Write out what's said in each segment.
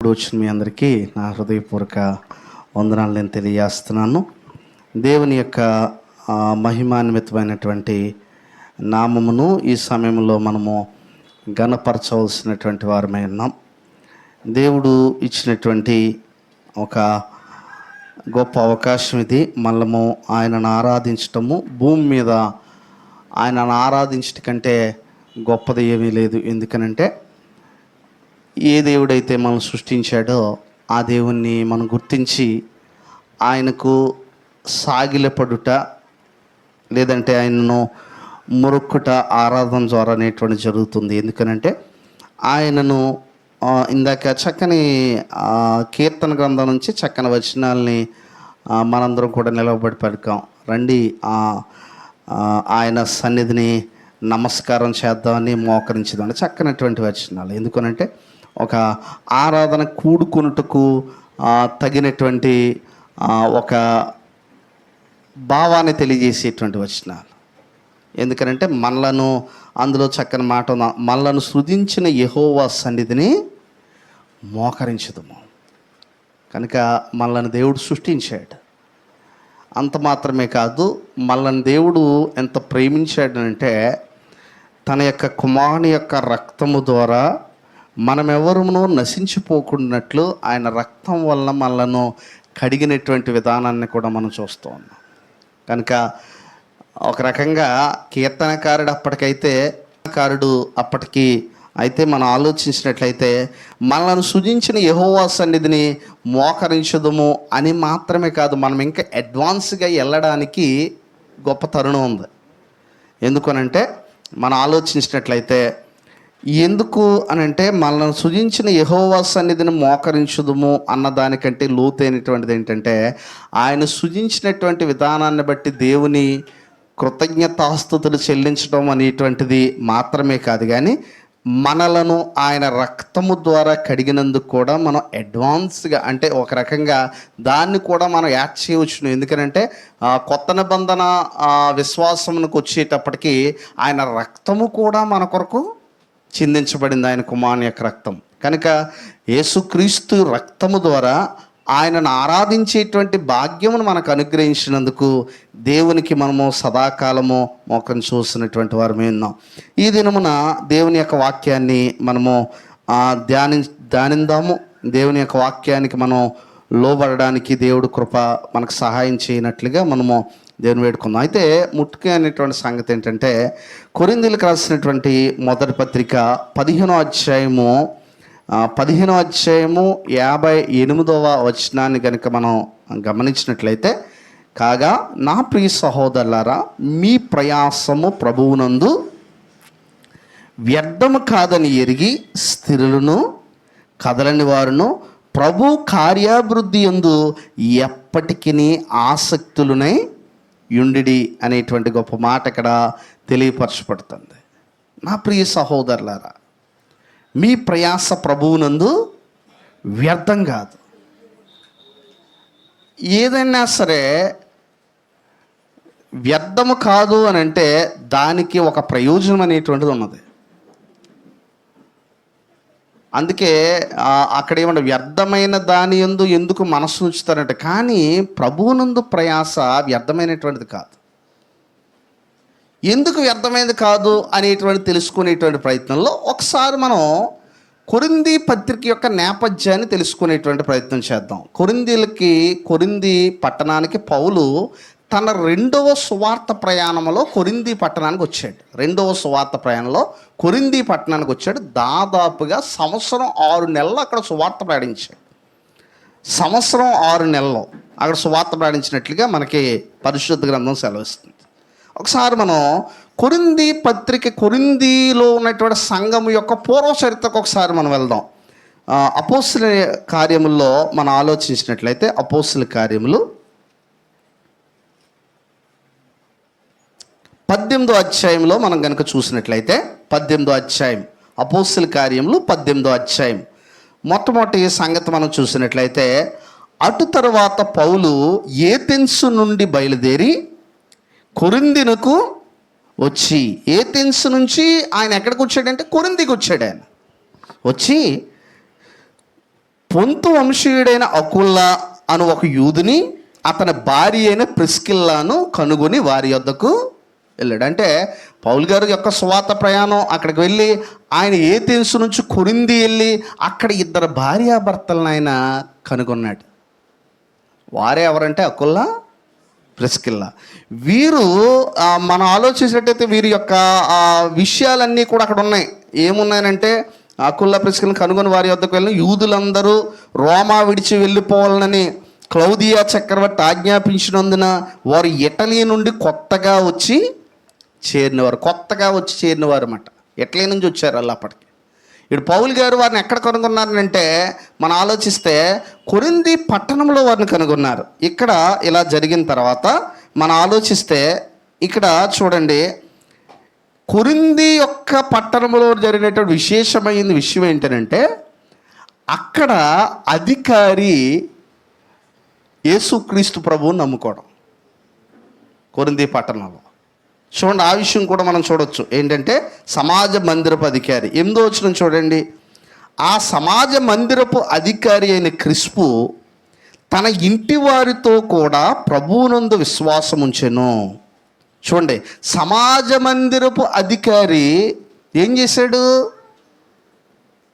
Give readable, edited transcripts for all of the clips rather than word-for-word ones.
కూడి వచ్చిన మీ అందరికీ నా హృదయపూర్వక వందనాలు నేను తెలియజేస్తున్నాను. దేవుని యొక్క మహిమాన్వితమైనటువంటి నామమును ఈ సమయంలో మనము ఘనపరచవలసినటువంటి వారమై ఉన్నాం. దేవుడు ఇచ్చినటువంటి ఒక గొప్ప అవకాశం ఇది. మనము ఆయనను ఆరాధించటము, భూమి మీద ఆయనను ఆరాధించట కంటే గొప్పది ఏమీ లేదు. ఎందుకనంటే ఏ దేవుడైతే మనం సృష్టించాడో ఆ దేవుణ్ణి మనం గుర్తించి ఆయనకు సాగిలపడుట, లేదంటే ఆయనను మొరుక్కుట ఆరాధన ద్వారా అనేటువంటి జరుగుతుంది. ఎందుకనంటే ఆయనను ఇందాక చక్కని కీర్తన గ్రంథం నుంచి చక్కని వచనాల్ని మనందరం కూడా నిలవబడి పలికాం. రండి ఆయన సన్నిధిని నమస్కారం చేద్దామని మోకరించదామని చక్కనటువంటి వచనాలు. ఎందుకనంటే ఒక ఆరాధన కూడుకున్నట్టుకు తగినటువంటి ఒక భావాన్ని తెలియజేసేటువంటి వచనాలు. ఎందుకనంటే మనలను అందులో చక్కని మాట మనలను సృజించిన యెహోవా సన్నిధిని మోకరించదుము. కనుక మనలను దేవుడు సృష్టించాడు. అంత మాత్రమే కాదు, మనల్ని దేవుడు ఎంత ప్రేమించాడంటే తన యొక్క కుమారుని యొక్క రక్తము ద్వారా మనమెవరునూ నశించిపోకున్నట్లు ఆయన రక్తం వలన మనలను కడిగినటువంటి విధానాన్ని కూడా మనం చూస్తూ ఉన్నాం. కనుక ఒక రకంగా కీర్తనకారుడు అప్పటికి అయితే మనం ఆలోచించినట్లయితే మనల్ని సృజించిన యెహోవా సన్నిధిని మోకరించదుము అని మాత్రమే కాదు, మనం ఇంకా అడ్వాన్స్గా వెళ్ళడానికి గొప్ప తరుణం ఉంది. ఎందుకనంటే మనం ఆలోచించినట్లయితే ఎందుకు అనంటే మనల్ని సృజించిన యెహోవా సన్నిధిని మోకరించుదుము అన్నదానికంటే లోతైనటువంటిది ఏంటంటే ఆయన సృజించినటువంటి విధానాన్ని బట్టి దేవుని కృతజ్ఞతాస్తుతులు చెల్లించడం అనేటువంటిది మాత్రమే కాదు, కానీ మనలను ఆయన రక్తము ద్వారా కడిగినందుకు కూడా మనం అడ్వాన్స్గా అంటే ఒక రకంగా దాన్ని కూడా మనం యాడ్ చేయవచ్చును. ఎందుకనంటే కొత్త నిబంధన విశ్వాసమునకు వచ్చేటప్పటికి ఆయన రక్తము కూడా మన కొరకు చిందించబడింది, ఆయన కుమారుని యొక్క రక్తం. కనుక యేసుక్రీస్తు రక్తము ద్వారా ఆయనను ఆరాధించేటువంటి భాగ్యమును మనకు అనుగ్రహించినందుకు దేవునికి మనము సదాకాలము మోకం చూసినటువంటి వారమే ఉన్నాం. ఈ దినమున దేవుని యొక్క వాక్యాన్ని మనము ధ్యానిందాము. దేవుని యొక్క వాక్యానికి మనం లోబడడానికి దేవుడు కృప మనకు సహాయం చేయనట్లుగా మనము దేవుని వేడుకుందాం. అయితే ముఖ్య అనేటువంటి సంగతి ఏంటంటే కొరింథీయులకు రాసినటువంటి మొదటి పత్రిక 15వ అధ్యాయము 58వ వచనాన్ని కనుక మనం గమనించినట్లయితే, కాగా నా ప్రియ సహోదరులారా, మీ ప్రయాసము ప్రభువునందు వ్యర్థము కాదని ఎరిగి స్థిరులను కదలని వారును ప్రభు కార్యాభివృద్ధి యందు ఎప్పటికీ ఆసక్తులునై యుండిడి అనేటువంటి గొప్ప మాట ఇక్కడ తెలియపరచబడుతుంది. నా ప్రియ సహోదరులారా, మీ ప్రయాస ప్రభువునందు వ్యర్థం కాదు. ఏదైనా సరే వ్యర్థము కాదు అని అంటే దానికి ఒక ప్రయోజనం అనేటువంటిది ఉన్నది. అందుకే అక్కడ ఏమన్నా వ్యర్థమైన దాని యందు ఎందుకు మనస్సు ఉంచుతారంటే, కానీ ప్రభువునందు ప్రయాస వ్యర్థమైనటువంటిది కాదు. ఎందుకు వ్యర్థమైనది కాదు అనేటువంటి తెలుసుకునేటువంటి ప్రయత్నంలో ఒకసారి మనం కొరింథీ పత్రిక యొక్క నేపథ్యాన్ని తెలుసుకునేటువంటి ప్రయత్నం చేద్దాం. కొరింథీ పట్టణానికి పౌలు తన 2వ సువార్త ప్రయాణంలో కొరింథీ పట్టణానికి వచ్చాడు. 2వ సువార్త ప్రయాణంలో కొరింథీ పట్టణానికి వచ్చాడు. దాదాపుగా 6 నెలలు అక్కడ సువార్త ప్రయాణించాడు. 6 నెలలు అక్కడ సువార్త ప్రయాణించినట్లుగా మనకి పరిశుద్ధ గ్రంథం సెలవిస్తుంది. ఒకసారి మనం కొరింథీలో ఉన్నటువంటి సంఘం యొక్క పూర్వ చరిత్రకు ఒకసారి మనం వెళ్దాం. అపోస్తుల కార్యముల్లో మనం ఆలోచించినట్లయితే అపోస్తుల కార్యములు 18వ అధ్యాయంలో మనం కనుక చూసినట్లయితే 18వ అధ్యాయం అపోస్తుల కార్యములు 18వ అధ్యాయం మొట్టమొదటి సంగతి మనం చూసినట్లయితే, అటు తర్వాత పౌలు ఏథెన్సు నుండి బయలుదేరి కొరింథీనుకు వచ్చి, ఏథెన్స్ నుంచి ఆయన ఎక్కడికి వచ్చాడంటే కొరింథీకి వచ్చాడు. ఆయన వచ్చి పొంతు వంశీయుడైన అకుల్లా అను ఒక యూదుని అతని భార్య అయిన ప్రిస్కిల్లాను కనుగొని వారి యొద్దకు వెళ్ళాడు. అంటే పౌలు గారి యొక్క సువార్త ప్రయాణం, అక్కడికి వెళ్ళి ఆయన ఏథెన్సు నుంచి కొరింథీ వెళ్ళి అక్కడ ఇద్దరు భార్యాభర్తలను ఆయన కనుగొన్నాడు. వారే ఎవరంటే అకుల్లా, ప్రిస్కిల్లా. వీరు మనం ఆలోచించినట్టయితే వీరి యొక్క విషయాలన్నీ కూడా అక్కడ ఉన్నాయి. ఏమున్నాయనంటే అకుల్లా, ప్రిస్కిల్లాను కనుగొని వారి వద్దకు వెళ్ళిన యూదులందరూ రోమా విడిచి వెళ్ళిపోవాలని క్లౌదియా చక్రవర్తి ఆజ్ఞాపించినందున వారు ఇటలీ నుండి కొత్తగా వచ్చి చేరినవారు అన్నమాట. ఇటలీ నుంచి వచ్చారు వాళ్ళు అప్పటికి. ఇప్పుడు పౌలు గారు వారిని ఎక్కడ కనుగొన్నారంటే మనం ఆలోచిస్తే కొరింథీ పట్టణంలో వారిని కనుగొన్నారు. ఇక్కడ ఇలా జరిగిన తర్వాత మనం ఆలోచిస్తే ఇక్కడ చూడండి, కొరింథీ యొక్క పట్టణంలో జరిగినటువంటి విశేషమైన విషయం ఏంటంటే అక్కడ అధికారి యేసుక్రీస్తు ప్రభువుని నమ్ముకోవడం. కొరింథీ పట్టణంలో చూడండి, ఆ విషయం కూడా మనం చూడొచ్చు. ఏంటంటే సమాజ మందిరపు అధికారి 8వ వచనం చూడండి. ఆ సమాజ మందిరపు అధికారి అయిన క్రిస్పు తన ఇంటి వారితో కూడా ప్రభువునందు విశ్వాసం ఉంచెను. చూడండి, సమాజ మందిరపు అధికారి ఏం చేశాడు?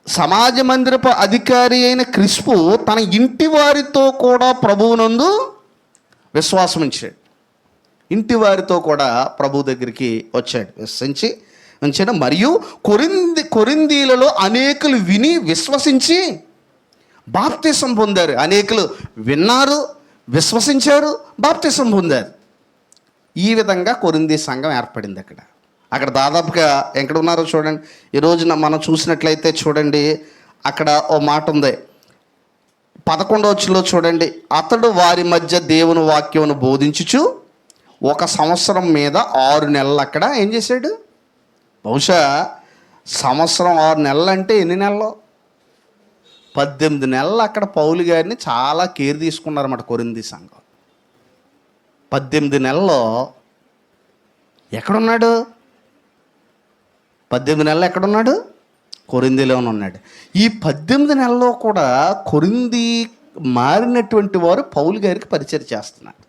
సమాజ మందిరపు అధికారి అయిన క్రిస్పు తన ఇంటి వారితో కూడా ప్రభువునందు విశ్వాసం ఉంచాడు. ఇంటి వారితో కూడా ప్రభు దగ్గరికి వచ్చాడు, ఉంచాడు. మరియు కొరింథీలలో అనేకులు విని విశ్వసించి బాప్తిసం పొందారు. అనేకులు విన్నారు, విశ్వసించారు, బాప్తిసం పొందారు. ఈ విధంగా కొరింథీ సంఘం ఏర్పడింది. అక్కడ దాదాపుగా ఎక్కడ ఉన్నారో చూడండి. ఈ రోజున మనం చూసినట్లయితే చూడండి, అక్కడ ఓ మాట ఉంది 11వ వచనంలో చూడండి. అతడు వారి మధ్య దేవుని వాక్యమును బోధించుచు 1 సంవత్సరం మీద 6 నెలలు అక్కడ ఏం చేశాడు? బహుశా సంవత్సరం 6 నెలలు అంటే ఎన్ని నెలలు? 18 నెలలు అక్కడ పౌలు గారిని చాలా కేర్ తీసుకున్నారన్నమాట కొరింథీ సంఘం. 18 నెలల్లో ఎక్కడున్నాడు? 18 నెలలు ఎక్కడున్నాడు? కొరింథీలోనే ఉన్నాడు. ఈ 18 నెలల్లో కూడా కొరింథీ మారినటువంటి వారు పౌలు గారికి పరిచయం చేస్తున్నారు.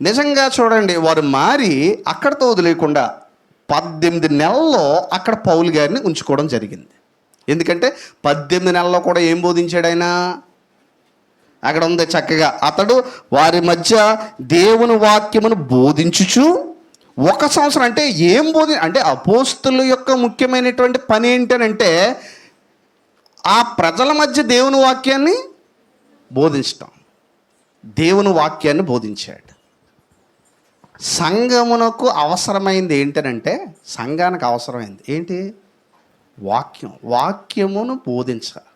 నిజంగా చూడండి, వారు మారి అక్కడితో వదిలేకుండా 18 నెలల్లో అక్కడ పౌలు గారిని ఉంచుకోవడం జరిగింది. ఎందుకంటే 18 నెలల్లో కూడా ఏం బోధించాడు ఆయన? అక్కడ ఉంది చక్కగా, అతడు వారి మధ్య దేవుని వాక్యమును బోధించుచు 1 సంవత్సరం. అంటే ఏం అంటే అపోస్తుల యొక్క ముఖ్యమైనటువంటి పని ఏంటనంటే ఆ ప్రజల మధ్య దేవుని వాక్యాన్ని బోధించటం. దేవుని వాక్యాన్ని బోధించాడు. సంఘమునకు అవసరమైంది ఏంటనంటే, సంఘానికి అవసరమైంది ఏంటి? వాక్యమును బోధించాలి.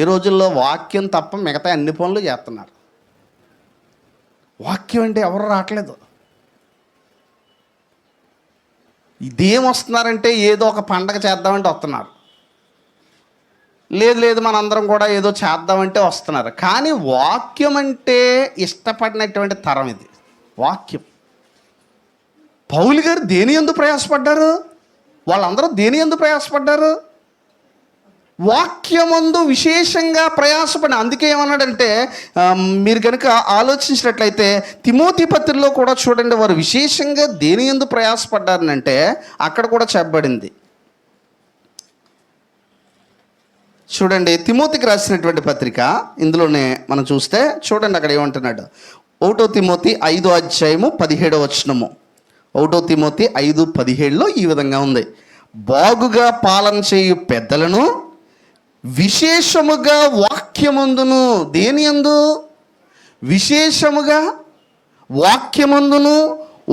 ఈ రోజుల్లో వాక్యం తప్ప మిగతా అన్ని పనులు చేస్తున్నారు. వాక్యం అంటే ఎవరు రావట్లేదు. ఇదేం వస్తున్నారంటే ఏదో ఒక పండగ చేద్దామంటే వస్తున్నారు. లేదు మనందరం కూడా ఏదో చేద్దామంటే వస్తున్నారు. కానీ వాక్యం అంటే ఇష్టపడినటువంటి తరం ఇది. వాక్యం. పౌలు గారు దేని యందు ప్రయాసపడ్డారు? వాళ్ళందరూ దేని యందు ప్రయాసపడ్డారు? వాక్యమందు విశేషంగా ప్రయాసపడి. అందుకే ఏమన్నాడంటే, మీరు కనుక ఆలోచించినట్లయితే తిమోతి పత్రికలో కూడా చూడండి, వారు విశేషంగా దేని యందు ప్రయాసపడ్డారనంటే అక్కడ కూడా చెప్పబడింది. చూడండి, తిమోతికి రాసినటువంటి పత్రిక ఇందులోనే మనం చూస్తే చూడండి, అక్కడ ఏమంటున్నాడు? 1 తిమోతి 5వ అధ్యాయము 17వ వచనము. 1 తిమోతి 5:17లో ఈ విధంగా ఉంది. బాగుగా పాలన చేయు పెద్దలను విశేషముగా వాక్యమందును, దేని యందు? విశేషముగా వాక్యమందును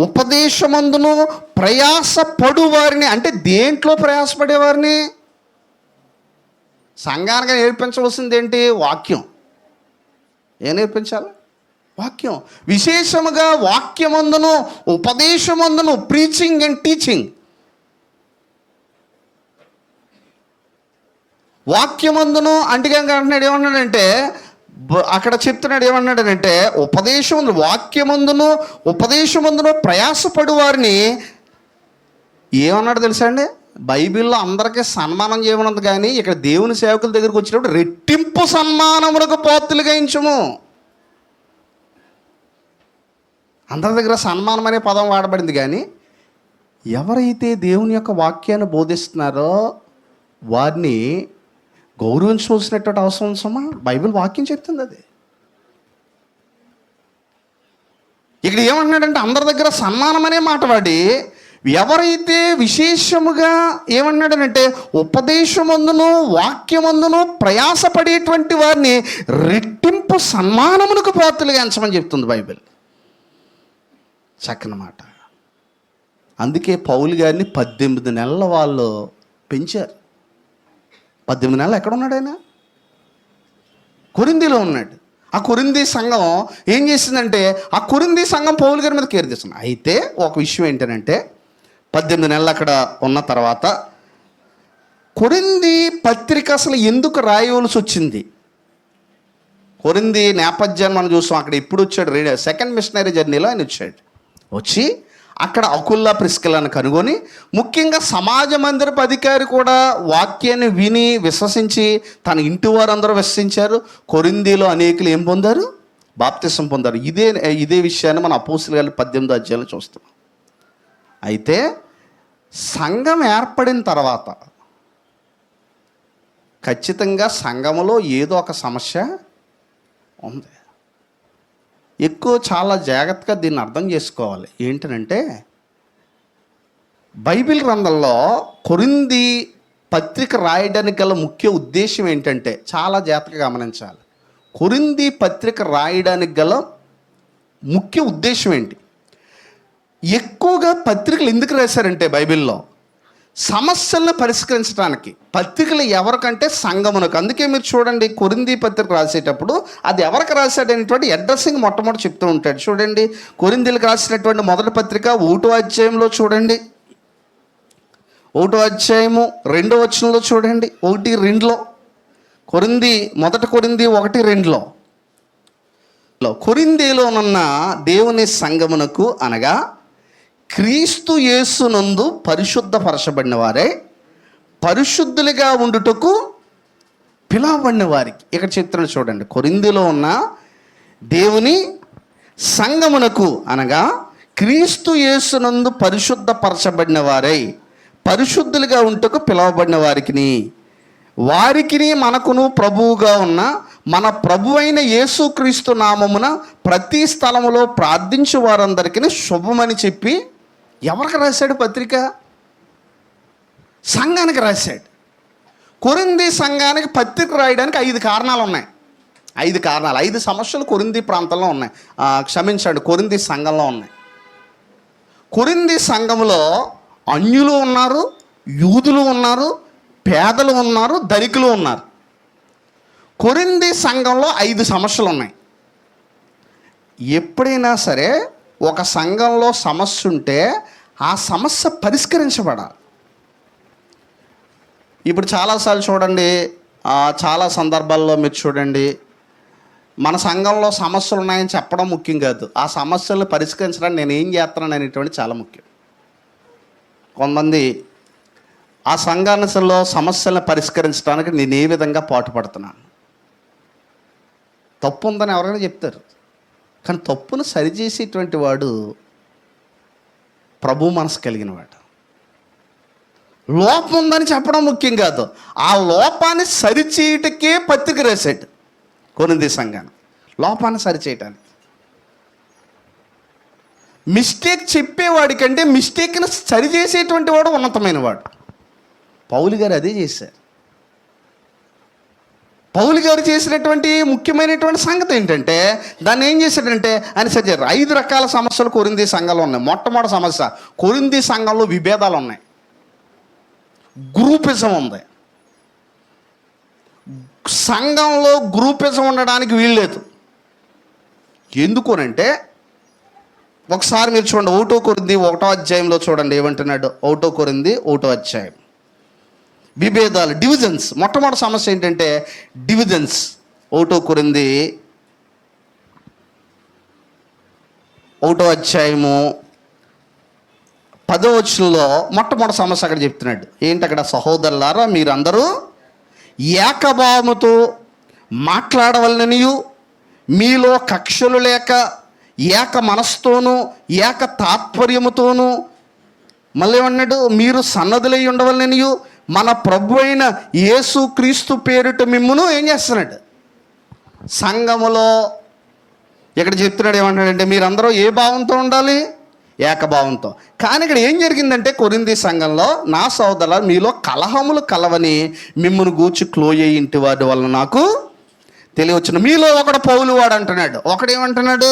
ఉపదేశమందును ప్రయాసపడు వారిని. అంటే దేంట్లో ప్రయాసపడేవారిని? సంఘానికి నేర్పించవలసింది ఏంటి? వాక్యం. ఏం నేర్పించాలి? వాక్యం. విశేషముగా వాక్యమందును ఉపదేశమందును, ప్రీచింగ్ అండ్ టీచింగ్. వాక్యమందును అంటే అంటున్నాడు ఏమన్నాడంటే, అక్కడ చెప్తున్నాడు ఏమన్నాడనంటే ఉపదేశమందు, వాక్యమందును ఉపదేశమందును ప్రయాసపడు వారిని ఏమన్నాడు తెలుసా అండి? బైబిల్లో అందరికీ సన్మానం చేయమన్నది, కానీ ఇక్కడ దేవుని సేవకుల దగ్గరికి వచ్చినప్పుడు రెట్టింపు సన్మానములకు పాత్రులుగా ఎంచుము. అందరి దగ్గర సన్మానం అనే పదం వాడబడింది, కానీ ఎవరైతే దేవుని యొక్క వాక్యాన్ని బోధిస్తున్నారో వారిని గౌరవించవలసినటువంటి అవసరమా? బైబిల్ వాక్యం చెప్తుంది అది. ఇక్కడ ఏమంటున్నాడంటే అందరి దగ్గర సన్మానం అనే మాట వాడి, ఎవరైతే విశేషముగా ఏమన్నాడనంటే ఉపదేశమందును వాక్యమందును ప్రయాసపడేటువంటి వారిని రెట్టింపు సన్మానమునకు పాత్రలుగా ఎంచమని చెప్తుంది బైబిల్. చక్కని మాట. అందుకే పౌలు గారిని 18 నెలల వాళ్ళు పెంచారు. 18 నెలలు ఎక్కడ ఉన్నాడు ఆయన? కొరింథీలో ఉన్నాడు. ఆ కొరింథీ సంఘం ఏం చేసిందంటే ఆ కొరింథీ సంఘం పౌలు గారి మీద కేర్ చేస్తుంది. అయితే ఒక విషయం ఏంటంటే 18 నెలలు అక్కడ ఉన్న తర్వాత కొరింథీ పత్రిక అసలు ఎందుకు రాయవలసి వచ్చింది? కొరింథీ నేపథ్యాన్ని మనం చూస్తాం. అక్కడ ఎప్పుడు వచ్చాడు? సెకండ్ మిషనరీ జర్నీలో ఆయన వచ్చాడు. వచ్చి అక్కడ అకుల్లా ప్రిస్కిల్లాను కనుగొని, ముఖ్యంగా సమాజ మందిరపు అధికారి కూడా వాక్యాన్ని విని విశ్వసించి తన ఇంటి వారందరూ విశ్వసించారు. కొరింథీలో అనేకులు ఏం పొందారు? బాప్తిసం పొందారు. ఇదే విషయాన్ని మన అపోస్తలుల కార్యాలు 18వ అధ్యాయంలో చూస్తాం. అయితే సంఘం ఏర్పడిన తర్వాత ఖచ్చితంగా సంఘములో ఏదో ఒక సమస్య ఉంది. చాలా జాగ్రత్తగా దీన్ని అర్థం చేసుకోవాలి. ఏంటంటే బైబిల్ గ్రంథంలో కొరింథీ పత్రిక రాయడానికి గల ముఖ్య ఉద్దేశం ఏంటంటే చాలా జాగ్రత్తగా గమనించాలి. కొరింథీ పత్రిక రాయడానికి గల ముఖ్య ఉద్దేశం ఏంటి? ఎక్కువగా పత్రికలు ఎందుకు రాశారంటే బైబిల్లో సమస్యలను పరిష్కరించడానికి. పత్రికలు ఎవరికంటే సంఘమునకు. అందుకే మీరు చూడండి, కొరింథీ పత్రిక రాసేటప్పుడు అది ఎవరికి రాశాడనేటువంటి అడ్రస్సింగ్ మొట్టమొదటి చెప్తూ ఉంటాడు. చూడండి, కొరింథీలకు రాసినటువంటి మొదటి పత్రిక 1వ అధ్యాయంలో చూడండి, 1వ అధ్యాయము 2వ వచనంలో చూడండి, 1-2లో మొదటి కొరింథీ 1-2లో కొరింథీలోనున్న దేవుని సంఘమునకు అనగా క్రీస్తు యేసునందు పరిశుద్ధపరచబడిన వారే పరిశుద్ధులుగా ఉండుటకు పిలువబడిన వారికి. ఇక్కడ చెప్తున్నాడు చూడండి, కొరింథీలో ఉన్న దేవుని సంఘమునకు అనగా క్రీస్తు యేసునందు పరిశుద్ధపరచబడిన వారై పరిశుద్ధులుగా ఉంటకు పిలువబడిన వారికి మనకును ప్రభువుగా ఉన్న మన ప్రభు అయిన యేసుక్రీస్తు నామమున ప్రతి స్థలములో ప్రార్థించు వారందరికీ శుభమని చెప్పి ఎవరికి రాశాడు పత్రిక? సంఘానికి రాశాడు. కొరింథీ సంఘానికి పత్రిక రాయడానికి 5 కారణాలు ఉన్నాయి. 5 కారణాలు, 5 సమస్యలు కొరింథీ ప్రాంతంలో ఉన్నాయి. క్షమించండి, కొరింథీ సంఘంలో ఉన్నాయి. కొరింథీ సంఘంలో అన్యులు ఉన్నారు, యూదులు ఉన్నారు, పేదలు ఉన్నారు, ధనికులు ఉన్నారు. కొరింథీ సంఘంలో 5 సమస్యలు ఉన్నాయి. ఎప్పుడైనా సరే ఒక సంఘంలో సమస్య ఉంటే ఆ సమస్య పరిష్కరించబడాలి. ఇప్పుడు చాలాసార్లు చూడండి, చాలా సందర్భాల్లో మీరు చూడండి, మన సంఘంలో సమస్యలు ఉన్నాయని చెప్పడం ముఖ్యం కాదు, ఆ సమస్యలను పరిష్కరించడానికి నేను ఏం చేస్తున్నాను అనేటువంటి చాలా ముఖ్యం. కొంతమంది ఆ సంఘాలలో సమస్యలను పరిష్కరించడానికి నేను ఏ విధంగా పాటుపడుతున్నాను, తప్పు ఉందని ఎవరైనా చెప్తారు. కానీ తప్పును సరిచేసేటువంటి వాడు ప్రభు మనసు కలిగిన వాడు. లోపం ఉందని చెప్పడం ముఖ్యం కాదు, ఆ లోపాన్ని సరిచేయటకే పత్రిక రాశాడు కొరింథీ సంఘాన్ని, లోపాన్ని సరిచేయటానికి. మిస్టేక్ చెప్పేవాడికంటే మిస్టేక్ని సరిచేసేటువంటి వాడు ఉన్నతమైన వాడు. పౌలు గారు అదే చేశారు. పౌలు గారు చేసినటువంటి ముఖ్యమైనటువంటి సంగతి ఏంటంటే దాన్ని ఏం చేశాడంటే ఆయన సరిచేశారు. 5 రకాల సమస్యలు కొరింథీ సంఘంలో ఉన్నాయి. మొట్టమొదటి సమస్య, కొరింథీ సంఘంలో విభేదాలు ఉన్నాయి, గ్రూపిజం ఉంది. సంఘంలో గ్రూపిజం ఉండడానికి వీల్లేదు. ఎందుకోనంటే ఒకసారి మీరు చూడండి, 1 కొరింథీ 1వ అధ్యాయంలో చూడండి ఏమంటున్నాడు. 1 కొరింథీ 1వ అధ్యాయం, విభేదాలు, డివిజన్స్. మొట్టమొదటి సమస్య ఏంటంటే డివిజన్స్. 1 కొరింథీ 1వ అధ్యాయము 10వ వచనంలో మొట్టమొదటి సమస్య అక్కడ చెప్తున్నాడు. ఏంటి అక్కడ? సహోదరులారా, మీరందరూ ఏకభావముతో మాట్లాడవలననియు, మీలో కక్షలు లేక ఏక మనస్తోనూ ఏక తాత్పర్యముతోనూ, మళ్ళీ ఏమన్నాడు? మీరు సన్నదులై ఉండవలననియు మన ప్రభు అయిన యేసు క్రీస్తు పేరిట మిమ్మును ఏం చేస్తున్నాడు? సంఘములో ఇక్కడ చెప్తున్నాడు ఏమంటాడంటే, మీరందరూ ఏ భావంతో ఉండాలి? ఏకభావంతో. కానీ ఇక్కడ ఏం జరిగిందంటే, కొరింథీ సంఘంలో, నా సోదరులారా, మీలో కలహములు కలవని మిమ్మును గూర్చి క్లోయే ఇంటి వాడి వలన నాకు తెలియవచ్చును. మీలో ఒకడు పౌలు వాడు అంటున్నాడు, ఒకడేమంటున్నాడు?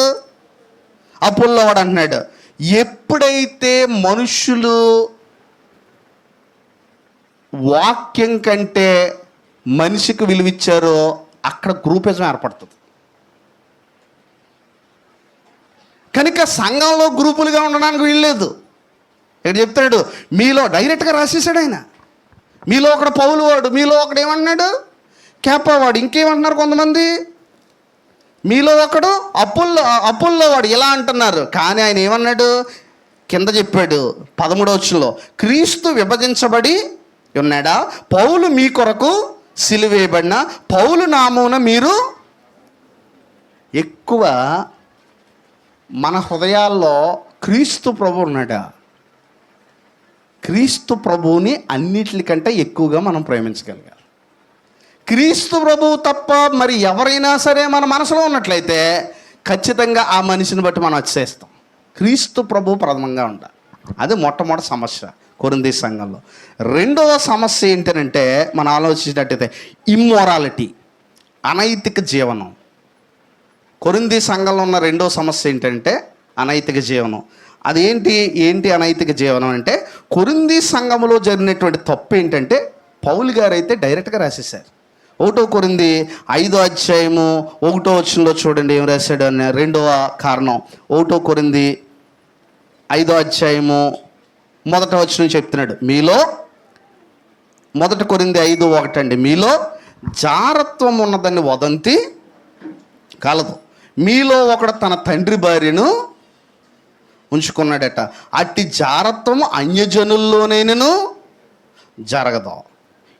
అపోల్లో వాడు అంటున్నాడు. ఎప్పుడైతే మనుషులు వాక్యం కంటే మనిషికి విలువిచ్చారో అక్కడ గ్రూపిజం ఏర్పడుతుంది. కనుక సంఘంలో గ్రూపులుగా ఉండడానికి వీల్లేదు. ఇక్కడ చెప్తాడు, మీలో డైరెక్ట్గా రాసేసాడు ఆయన. మీలో ఒకడు పౌలు వాడు, మీలో ఒకడు ఏమన్నాడు? కేపవాడు, ఇంకేమంటున్నారు కొంతమంది, మీలో ఒకడు అప్పుల్లో వాడు, ఇలా అంటున్నారు. కానీ ఆయన ఏమన్నాడు? కింద చెప్పాడు 13వ వచనంలో, క్రీస్తు విభజించబడి ఉన్నాడా? పౌలు మీ కొరకు సిలువేయబడిన పౌలు నామమున మీరు. ఎక్కువ మన హృదయాల్లో క్రీస్తు ప్రభు ఉన్నాడా? క్రీస్తు ప్రభువుని అన్నిటికంటే ఎక్కువగా మనం ప్రేమించగలిగాం. క్రీస్తు ప్రభువు తప్ప మరి ఎవరైనా సరే మన మనసులో ఉన్నట్లయితే ఖచ్చితంగా ఆ మనిషిని బట్టి మనం వచ్చేస్తాం. క్రీస్తు ప్రభువు ప్రథమంగా ఉండాలి. అది మొట్టమొదటి సమస్య కొరింథీ సంఘంలో. రెండవ సమస్య ఏంటంటే, మనం ఆలోచించినట్టయితే ఇమ్మొరాలిటీ, అనైతిక జీవనం. కొరింథీ సంఘంలో ఉన్న రెండవ సమస్య ఏంటంటే అనైతిక జీవనం. ఏంటి అనైతిక జీవనం అంటే, కొరింథీ సంఘములో జరిగినటువంటి తప్పు ఏంటంటే, పౌలు గారు అయితే డైరెక్ట్గా రాసేశారు. 1 కొరింథీ 5వ అధ్యాయము 1వ వచనంలో చూడండి ఏం రాశాడు అన్న రెండవ కారణం. 1 కొరింథీ 5వ అధ్యాయము 1వ వచనం చెప్తున్నాడు, మీలో 1 కొరింథీ 5:1 అండి, మీలో జారత్వం ఉన్నదని వదంతి కలదు. మీలో ఒకడు తన తండ్రి భార్యను ఉంచుకున్నాడట, అట్టి జారత్వము అన్యజనుల్లోనైనను జరగదు.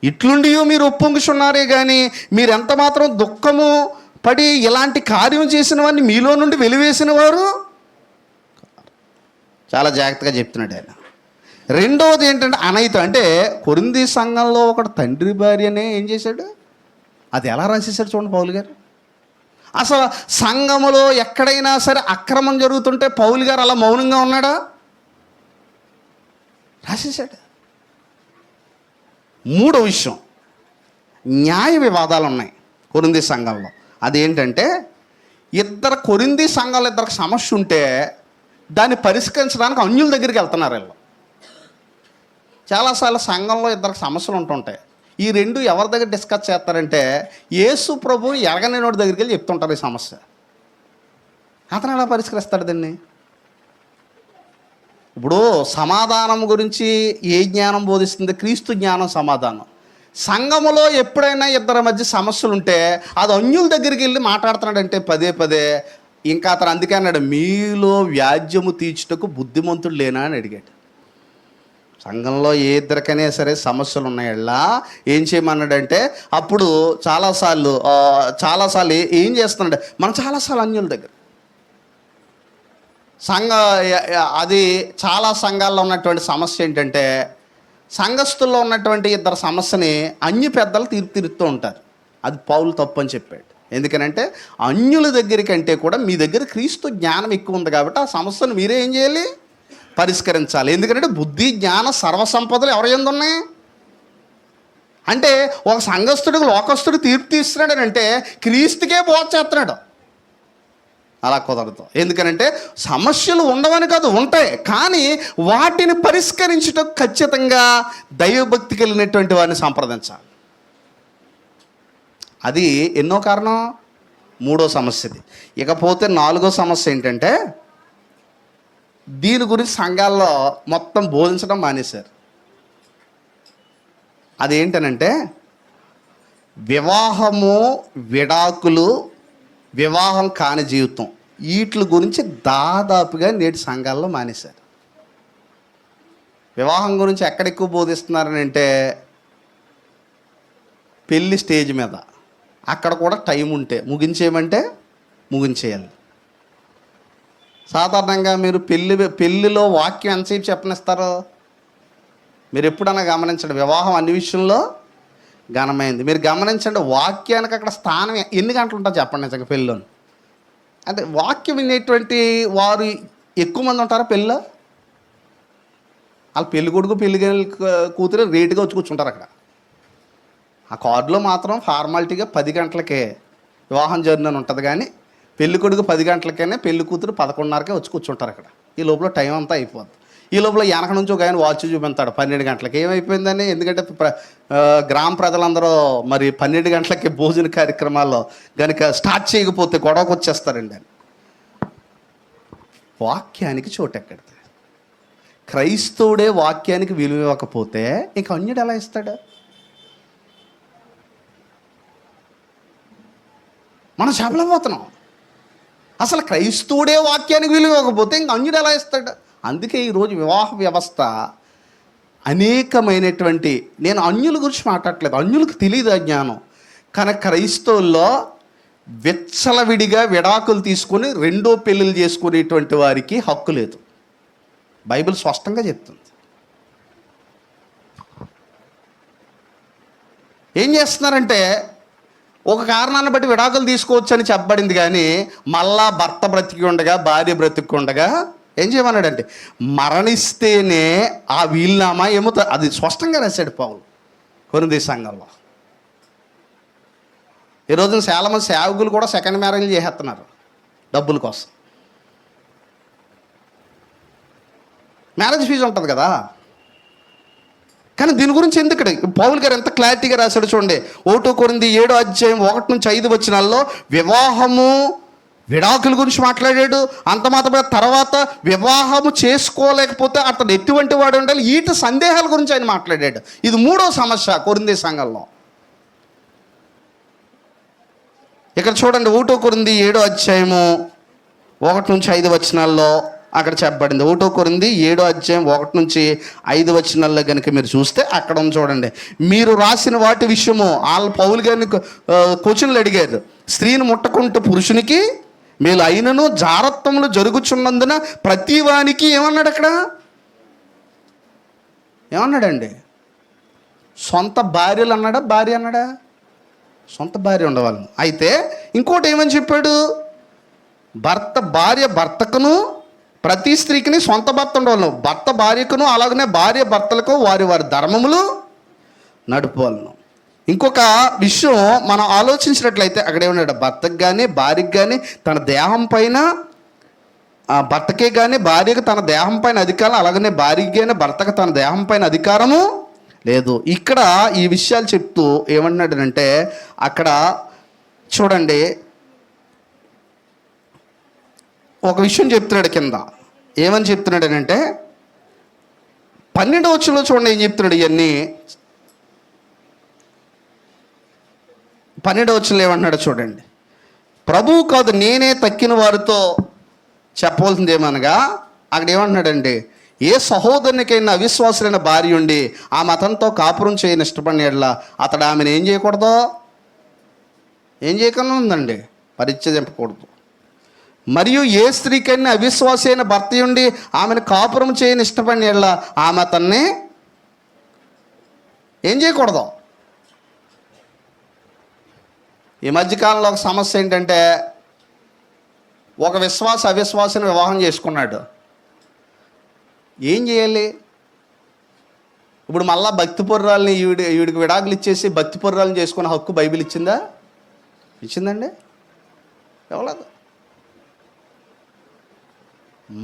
ఇట్లుండి మీరు ఒప్పొంగుచున్నారే కానీ మీరు ఎంత మాత్రం దుఃఖము పడి ఇలాంటి కార్యం చేసిన వారిని మీలో నుండి వెలివేసిన వారు. చాలా జాగ్రత్తగా చెప్తున్నాడు ఆయన. రెండవది ఏంటంటే అనైతం. అంటే కొరింథీ సంఘంలో ఒకడు తండ్రి భార్యనే ఏం చేశాడు? అది ఎలా రాసేశాడు చూడండి పౌలు గారు. అసలు సంఘములో ఎక్కడైనా సరే అక్రమం జరుగుతుంటే పౌలు గారు అలా మౌనంగా ఉన్నాడా? రాసేశాడు. మూడో విషయం, న్యాయ వివాదాలు ఉన్నాయి కొరింథీ సంఘంలో. అదేంటంటే, కొరింథీ సంఘంలో ఇద్దరికి సమస్య ఉంటే దాన్ని పరిష్కరించడానికి అన్యుల దగ్గరికి వెళ్తున్నారు వీళ్ళు. చాలాసార్లు సంఘంలో ఇద్దరికి సమస్యలు ఉంటుంటాయి. ఈ రెండు ఎవరి దగ్గర డిస్కస్ చేస్తారంటే, యేసు ప్రభు ఎరగని నోటి దగ్గరికి వెళ్ళి చెప్తుంటారు ఈ సమస్య. అతను ఎలా పరిష్కరిస్తాడు దీన్ని? ఇప్పుడు సమాధానం గురించి ఏ జ్ఞానం బోధిస్తుంది? క్రీస్తు జ్ఞానం, సమాధానం. సంఘములో ఎప్పుడైనా ఇద్దరి మధ్య సమస్యలు ఉంటే అది అన్యుల దగ్గరికి వెళ్ళి మాట్లాడుతున్నాడంటే పదే ఇంకా అతను అందుకే అన్నాడు, మీలో వ్యాజ్యము తీర్చుటకు బుద్ధిమంతుడు లేనా అని అడిగాడు. సంఘంలో ఏ ఇద్దరికైనా సరే సమస్యలు ఉన్నాయల్లా ఏం చేయమన్నాడంటే, అప్పుడు చాలాసార్లు ఏం చేస్తున్నాడు, మనం చాలాసార్లు అన్యుల దగ్గర అది చాలా సంఘాల్లో ఉన్నటువంటి సమస్య ఏంటంటే, సంఘస్థుల్లో ఉన్నటువంటి ఇద్దరు సమస్యని అన్య పెద్దలు తీరుతూ ఉంటారు. అది పౌలు తప్పు అని చెప్పాడు. ఎందుకనంటే అన్యుల దగ్గరికంటే కూడా మీ దగ్గర క్రీస్తు జ్ఞానం ఎక్కువ ఉంది కాబట్టి ఆ సమస్యను మీరే ఏం చేయాలి? పరిష్కరించాలి. ఎందుకంటే బుద్ధి జ్ఞాన సర్వసంపదలు ఎవరి యందు ఉన్నాయి? అంటే ఒక సంఘస్థుడికి లోకస్తుడు తీర్పు తీస్తున్నాడు అంటే క్రీస్తుకే బోధ చేస్తున్నాడు. అలా కుదరదు. ఎందుకనంటే సమస్యలు ఉండవని కాదు, ఉంటాయి. కానీ వాటిని పరిష్కరించడం ఖచ్చితంగా దైవభక్తి కలిగినటువంటి వారిని సంప్రదించాలి. అది ఎన్నో కారణం. మూడో సమస్యది. ఇకపోతే నాలుగో సమస్య ఏంటంటే, దీని గురించి సంఘాల్లో మొత్తం బోధించడం మానేశారు. అదేంటనంటే, వివాహము, విడాకులు, వివాహం కాని జీవితం, వీటి గురించి దాదాపుగా నేటి సంఘాల్లో మానేశారు. వివాహం గురించి ఎక్కడ ఎక్కువ బోధిస్తున్నారని అంటే పెళ్ళి స్టేజ్ మీద, అక్కడ కూడా టైం ఉంటే ముగించేయమంటే ముగించేయాలి. సాధారణంగా మీరు పెళ్ళిలో వాక్యం ఎంతసేపు చెప్పనిస్తారు? మీరు ఎప్పుడన్నా గమనించండి, వివాహం అన్ని విషయంలో ఘనమైంది. మీరు గమనించండి, వాక్యానికి అక్కడ స్థానం ఎన్ని గంటలు ఉంటుందో చెప్పండి నిజంగా పెళ్ళిలో. అంటే వాక్యం వినేటువంటి వారు ఎక్కువ మంది ఉంటారా పెళ్ళిలో? వాళ్ళు పెళ్ళి కొడుకు పెళ్ళి కూతురు రేటుగా వచ్చి కూర్చుంటారు అక్కడ. ఆ కార్డులో మాత్రం ఫార్మాలిటీగా 10 గంటలకే వివాహం జరిగినని ఉంటుంది, కానీ పెళ్ళి కొడుకు 10 గంటలకైనా పెళ్ళి కూతురు 11:30కే వచ్చి కూర్చుంటారు అక్కడ. ఈ లోపల టైం అంతా అయిపోద్ది. ఈ లోపల వెనక నుంచి ఒక ఆయన వాచ్ చూపిస్తాడు 12 గంటలకి. ఏమైపోయిందని, ఎందుకంటే గ్రామ ప్రజలందరూ మరి 12 గంటలకి భోజన కార్యక్రమాల్లో కనుక స్టార్ట్ చేయకపోతే గొడవకు వచ్చేస్తారండి అని. వాక్యానికి చోటు ఎక్కడిది? క్రైస్తవుడే వాక్యానికి విలువ ఇవ్వకపోతే ఇంక అన్యుడు ఎలా ఇస్తాడు? మనం చెప్పలేకపోతున్నాం. అసలు క్రైస్తవుడే వాక్యానికి విలువ ఇవ్వకపోతే ఇంక అన్యుడు ఎలా ఇస్తాడు? అందుకే ఈరోజు వివాహ వ్యవస్థ అనేకమైనటువంటి, నేను అన్యుల గురించి మాట్లాడట్లేదు, అన్యులకు తెలియదు ఆ జ్ఞానం, కానీ క్రైస్తవుల్లో విచ్చలవిడిగా విడాకులు తీసుకొని రెండో పెళ్ళిళ్ళు చేసుకునేటువంటి వారికి హక్కు లేదు. బైబిల్ స్పష్టంగా చెప్తుంది. ఏం చేస్తున్నారంటే ఒక కారణాన్ని బట్టి విడాకులు తీసుకోవచ్చు అని చెప్పబడింది, కానీ మళ్ళా భర్త బ్రతికి ఉండగా భార్య బ్రతికి ఉండగా ఏం చేయమన్నాడంటే మరణిస్తేనే ఆ వీలునామా ఏమో అది స్పష్టంగా రాశాడు పౌలు కొరింథీ సంఘంలో. ఈ రోజున చాలామంది సేవకులు కూడా సెకండ్ మ్యారేజ్ చేసేస్తున్నారు డబ్బుల కోసం. మ్యారేజ్ ఫీజు ఉంటుంది కదా, కానీ దీని గురించి ఎందుకంటే పౌలు గారు ఎంత క్లారిటీగా రాశాడు చూడండి. 1 కొరింథీ 7:1-5 వివాహము విడాకుల గురించి మాట్లాడాడు. అంత మాత్రమే తర్వాత వివాహము చేసుకోలేకపోతే అతను ఎటువంటి వాడు ఉండాలి, వీటి సందేహాల గురించి ఆయన మాట్లాడాడు. ఇది 3వ సమస్య కొరింథీ సంఘంలో. ఇక్కడ చూడండి 1 కొరింథీ 7:1-5 అక్కడ చెప్పబడింది. 1 కొరింథీ 7:1-5 కనుక మీరు చూస్తే అక్కడ చూడండి, మీరు రాసిన వాటి విషయము వాళ్ళ పౌలు గారిని క్వశ్చన్లు అడిగారు. స్త్రీని ముట్టకుంటే పురుషునికి మేలు అయినను జారత్వములు జరుగుచున్నందున ప్రతివానికి ఏమన్నాడు అక్కడ? ఏమన్నాడండి? సొంత భార్యలు అన్నాడా, భార్య అన్నాడా? సొంత భార్య ఉండవాళ్ళను. అయితే ఇంకోటి ఏమని చెప్పాడు? భార్య భర్తకును, ప్రతి స్త్రీకిని సొంత భర్త ఉండవాలను, భర్త భార్యకును, అలాగనే భార్య భర్తలకు వారి వారి ధర్మములు నడుపువాలను. ఇంకొక విషయం మనం ఆలోచించినట్లయితే అక్కడ ఏమన్నాడు? భర్తకు కానీ భార్యకు కానీ తన దేహం పైన, భర్తకే కానీ భార్యకు తన దేహం పైన అధికారం, అలాగనే భార్యకి కానీ భర్తకు తన దేహం పైన అధికారము లేదు. ఇక్కడ ఈ విషయాలు చెప్తూ ఏమంటున్నాడంటే అక్కడ చూడండి ఒక విషయం చెప్తున్నాడు కింద. ఏమని చెప్తున్నాడు అంటే 12వ వచనంలో చూడండి ఏం చెప్తున్నాడు. ఇవన్నీ 12వ వచనంలో ఏమంటున్నాడు చూడండి. ప్రభువు కాదు నేనే తక్కిన వారితో చెప్పవలసింది ఏమనగా అక్కడ ఏమంటున్నాడండి, ఏ సహోదరునికైనా అవిశ్వాసులైన భార్య ఉండి ఆ మతంతో కాపురం చేయని ఇష్టపడిన యెడల అతడు ఆమెను ఏం చేయకూడదు, ఏం చేయకుండా ఉందండి, పరిత్యజింపకూడదు. మరియు ఏ స్త్రీకైనా అవిశ్వాసి అయిన భర్త ఉండి ఆమెను కాపురం చేయని ఇష్టపడిన యెడల ఆమె అతన్ని ఏం చేయకూడదు. ఈ మధ్యకాలంలో ఒక సమస్య ఏంటంటే ఒక అవిశ్వాసిని వివాహం చేసుకున్నాడు. ఏం చేయాలి ఇప్పుడు? మళ్ళా భక్తి పొర్రాలని వీడికి విడాకులు ఇచ్చేసి భక్తి పొర్రాలను చేసుకునే హక్కు బైబిల్ ఇచ్చిందా? ఇచ్చిందండి? ఎవలేదు.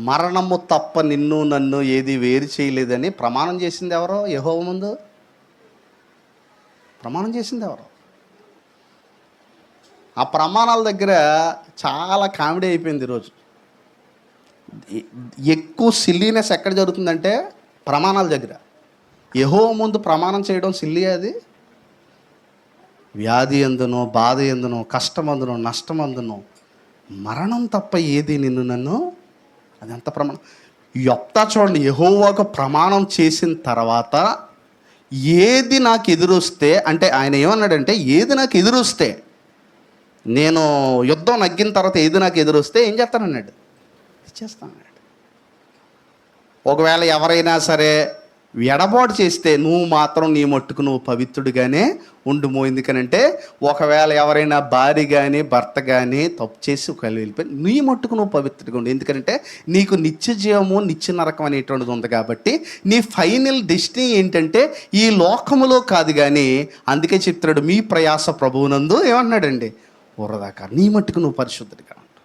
మరణము తప్ప నిన్ను నన్ను ఏది వేరు చేయలేదని ప్రమాణం చేసింది ఎవరో? యెహోవా ముందు ప్రమాణం చేసింది ఎవరో? ఆ ప్రమాణాల దగ్గర చాలా కామెడీ అయిపోయింది ఈరోజు. ఎక్కువ సిల్లీనెస్ ఎక్కడ జరుగుతుందంటే ప్రమాణాల దగ్గర. యెహోవా ముందు ప్రమాణం చేయడం సిల్లీ. అది వ్యాధి ఎందునో, బాధ ఎందునో, కష్టమందునో, నష్టమందునో మరణం తప్ప ఏది నిన్ను నన్ను, అది ఎంత ప్రమాణం. యొప్తా చూడండి, యెహోవాకు ప్రమాణం చేసిన తర్వాత ఏది నాకు ఎదురొస్తే, అంటే ఆయన ఏమన్నాడంటే ఏది నాకు ఎదురొస్తే, నేను యుద్ధం నగ్గిన తర్వాత ఏది నాకు ఎదురొస్తే ఏం చేస్తానన్నాడు, ఇచ్చేస్తానన్నాడు. ఒకవేళ ఎవరైనా సరే ఎడబాటు చేస్తే నువ్వు మాత్రం నీ మట్టుకు నువ్వు పవిత్రుడిగానే ఉండుము. ఎందుకనంటే ఒకవేళ ఎవరైనా భార్య కానీ భర్త కానీ తప్పు చేసి ఒకవేళ వెళ్ళిపోయి నీ మట్టుకు నువ్వు పవిత్రుడిగా ఉండు. ఎందుకంటే నీకు నిత్య జీవము నిత్య నరకం అనేటువంటిది ఉంది కాబట్టి నీ ఫైనల్ డెస్టినీ ఏంటంటే ఈ లోకములో కాదు. కానీ అందుకే చెప్తున్నాడు, మీ ప్రయాస ప్రభువునందు ఏమన్నాడండి, వృధాకా, నీ మట్టుకు నువ్వు పరిశుద్ధుడిగా ఉండు.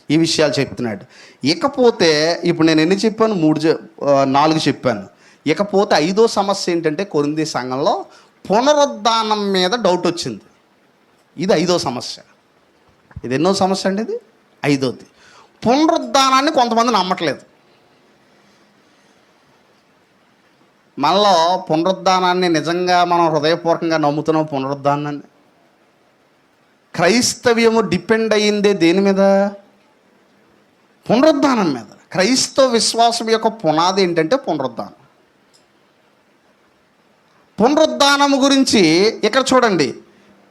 ఈ విషయాలు చెప్తున్నాడు. ఇకపోతే ఇప్పుడు నేను ఎన్ని చెప్పాను, 4 చెప్పాను. ఇకపోతే 5వ సమస్య ఏంటంటే కొరింథీ సంఘంలో పునరుద్ధానం మీద డౌట్ వచ్చింది. ఇది 5వ సమస్య. ఇది ఎన్నో సమస్య అండి, ఇది 5వది. పునరుద్ధానాన్ని కొంతమంది నమ్మట్లేదు. మనలో పునరుద్ధానాన్ని నిజంగా మనం హృదయపూర్వకంగా నమ్ముతున్నాం. పునరుద్ధానాన్ని క్రైస్తవ్యము డిపెండ్ అయ్యిందే దేని మీద, పునరుద్ధానం మీద. క్రైస్తవ విశ్వాసం యొక్క పునాది ఏంటంటే పునరుద్ధానం. పునరుద్ధానము గురించి ఇక్కడ చూడండి,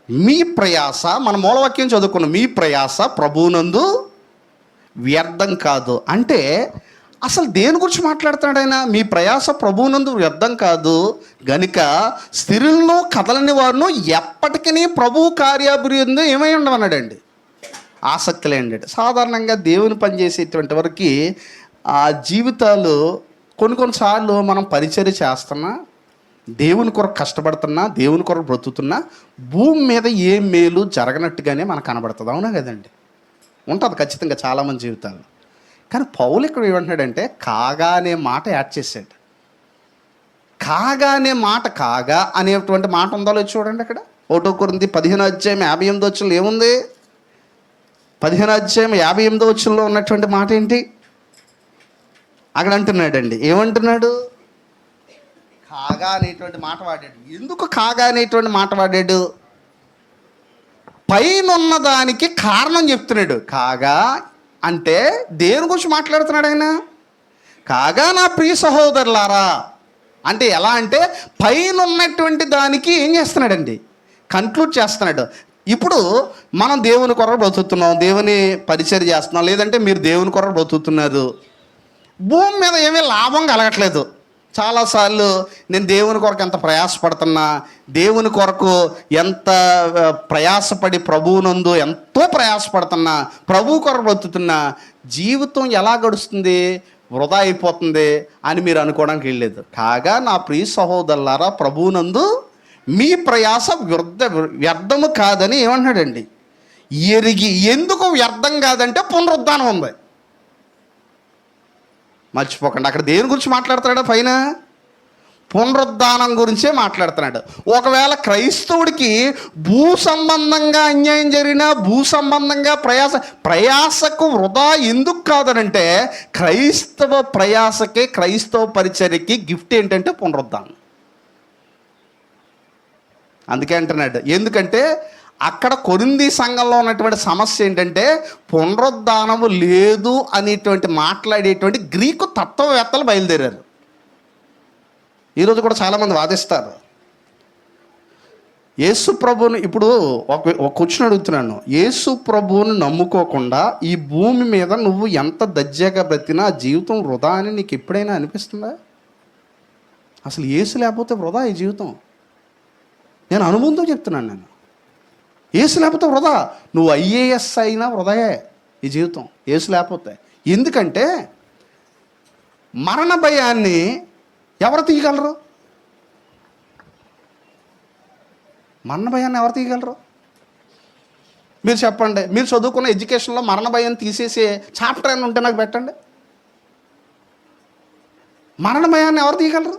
మీ ప్రయాస, మన మూలవాక్యం చదువుకున్నాం, మీ ప్రయాస ప్రభువునందు వ్యర్థం కాదు. అంటే అసలు దేని గురించి మాట్లాడుతున్నాడు ఆయన, మీ ప్రయాస ప్రభువునందు వ్యర్థం కాదు గనుక స్థిరులను కదలని వారును ఎప్పటికీ ప్రభువు కార్యాభివృద్ధి ఏమై ఉండమన్నాడండి, ఆసక్తి లేండి. సాధారణంగా దేవుని పనిచేసేటువంటి వరకు ఆ జీవితాలు కొన్నిసార్లు మనం పరిచర్య చేస్తున్నా, దేవుని కొరకు కష్టపడుతున్నా, దేవుని కొరకు బ్రతుకుతున్నా భూమి మీద ఏ మేలు జరగనట్టుగానే మనకు కనబడుతుంది. అవునా కదండి, ఉంటుంది ఖచ్చితంగా చాలామంది జీవితాల్లో. కానీ పౌలు ఇక్కడ ఏమంటున్నాడంటే కాగా అనే మాట యాడ్ చేశాడు. కాగా అనే మాట, కాగా అనేటువంటి మాట ఉందో లేదో చూడండి. అక్కడ 1 కొరింథీ 15:58 ఏముంది, 15:58 ఉన్నటువంటి మాట ఏంటి, అక్కడ అంటున్నాడండి, ఏమంటున్నాడు, కాగా అనేటువంటి మాట వాడాడు. ఎందుకు కాగా అనేటువంటి మాట వాడాడు, పైన ఉన్న దానికి కారణం చెప్తున్నాడు. కాగా అంటే దేని గురించి మాట్లాడుతున్నాడు ఆయన, కాగా నా ప్రియ సహోదరులారా అంటే ఎలా అంటే పైన ఉన్నటువంటి దానికి ఏం చేస్తున్నాడండి, కన్క్లూడ్ చేస్తున్నాడు. ఇప్పుడు మనం దేవుని కొరకు బ్రతుకుతున్నాం, దేవుని పరిచర్య చేస్తున్నాం, లేదంటే మీరు దేవుని కొరకు బ్రతుకుతున్నారు, భూమి మీద ఏమీ లాభం కలగట్లేదు. చాలాసార్లు నేను దేవుని కొరకు ఎంత ప్రయాసపడుతున్నా, దేవుని కొరకు ఎంత ప్రయాసపడి ప్రభువునందు ఎంతో ప్రయాసపడుతున్నా, ప్రభువు కొరకు బ్రతుకుతున్నా, జీవితం ఎలా గడుస్తుంది, వృధా అయిపోతుంది అని మీరు అనుకోవడానికి వెళ్ళలేదు. కాగా నా ప్రియ సహోదరులారా ప్రభువునందు మీ ప్రయాస వ్యర్థము కాదని ఏమంటున్నాడండి, ఎరిగి. ఎందుకు వ్యర్థం కాదంటే పునరుద్ధానం ఉంది, మర్చిపోకండి. అక్కడ దేని గురించి మాట్లాడుతున్నాడు, పైన పునరుద్ధానం గురించే మాట్లాడుతున్నాడు. ఒకవేళ క్రైస్తవుడికి భూ సంబంధంగా అన్యాయం జరిగినా, భూ సంబంధంగా ప్రయాసకు వృధా ఎందుకు కాదనంటే క్రైస్తవ ప్రయాసకి, క్రైస్తవ పరిచర్యకి గిఫ్ట్ ఏంటంటే పునరుద్ధానం. అందుకే అంటున్నాడు. ఎందుకంటే అక్కడ కొరింథీ సంఘంలో ఉన్నటువంటి సమస్య ఏంటంటే పునరుద్ధానము లేదు అనేటువంటి మాట్లాడేటువంటి గ్రీకు తత్వవేత్తలు బయలుదేరారు. ఈరోజు కూడా చాలామంది వాదిస్తారు. యేసు ప్రభువుని, ఇప్పుడు ఒక క్వశ్చన్ అడుగుతున్నాను, యేసు ప్రభువుని నమ్ముకోకుండా ఈ భూమి మీద నువ్వు ఎంత దజ్జాగా బ్రతినా జీవితం వృధా అని నీకు ఎప్పుడైనా అనిపిస్తుందా? అసలు యేసు లేకపోతే వృధా ఈ జీవితం. నేను అనుభవంతో చెప్తున్నాను. నేను యేసు లేకపోతే వృధా. నువ్వు IAS అయినా వృధాయే ఈ జీవితం యేసు లేకపోతే. ఎందుకంటే మరణ భయాన్ని ఎవరు తీయగలరు? మరణ భయాన్ని ఎవరు తీయగలరు? మీరు చెప్పండి. మీరు చదువుకున్న ఎడ్యుకేషన్లో మరణ భయాన్ని తీసేసే చాప్టర్ అని ఉంటే నాకు పెట్టండి. మరణ భయాన్ని ఎవరు తీయగలరు?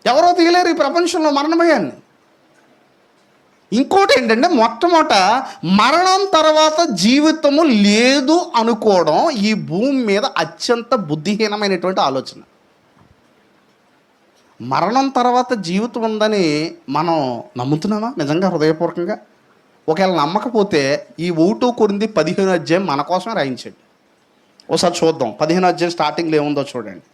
ఎవరో తీయలేరు ఈ ప్రపంచంలో మరణ భయాన్ని. ఇంకోటి ఏంటంటే మొట్టమొదట మరణం తర్వాత జీవితము లేదు అనుకోవడం ఈ భూమి మీద అత్యంత బుద్ధిహీనమైనటువంటి ఆలోచన. మరణం తర్వాత జీవితం ఉందని మనం నమ్ముతున్నామా నిజంగా హృదయపూర్వకంగా? ఒకవేళ నమ్మకపోతే ఈ 1 కొరింథీ 15 మన కోసమే రాయించాడు. ఒకసారి చూద్దాం. 15వ అధ్యాయం స్టార్టింగ్లో ఏముందో చూడండి.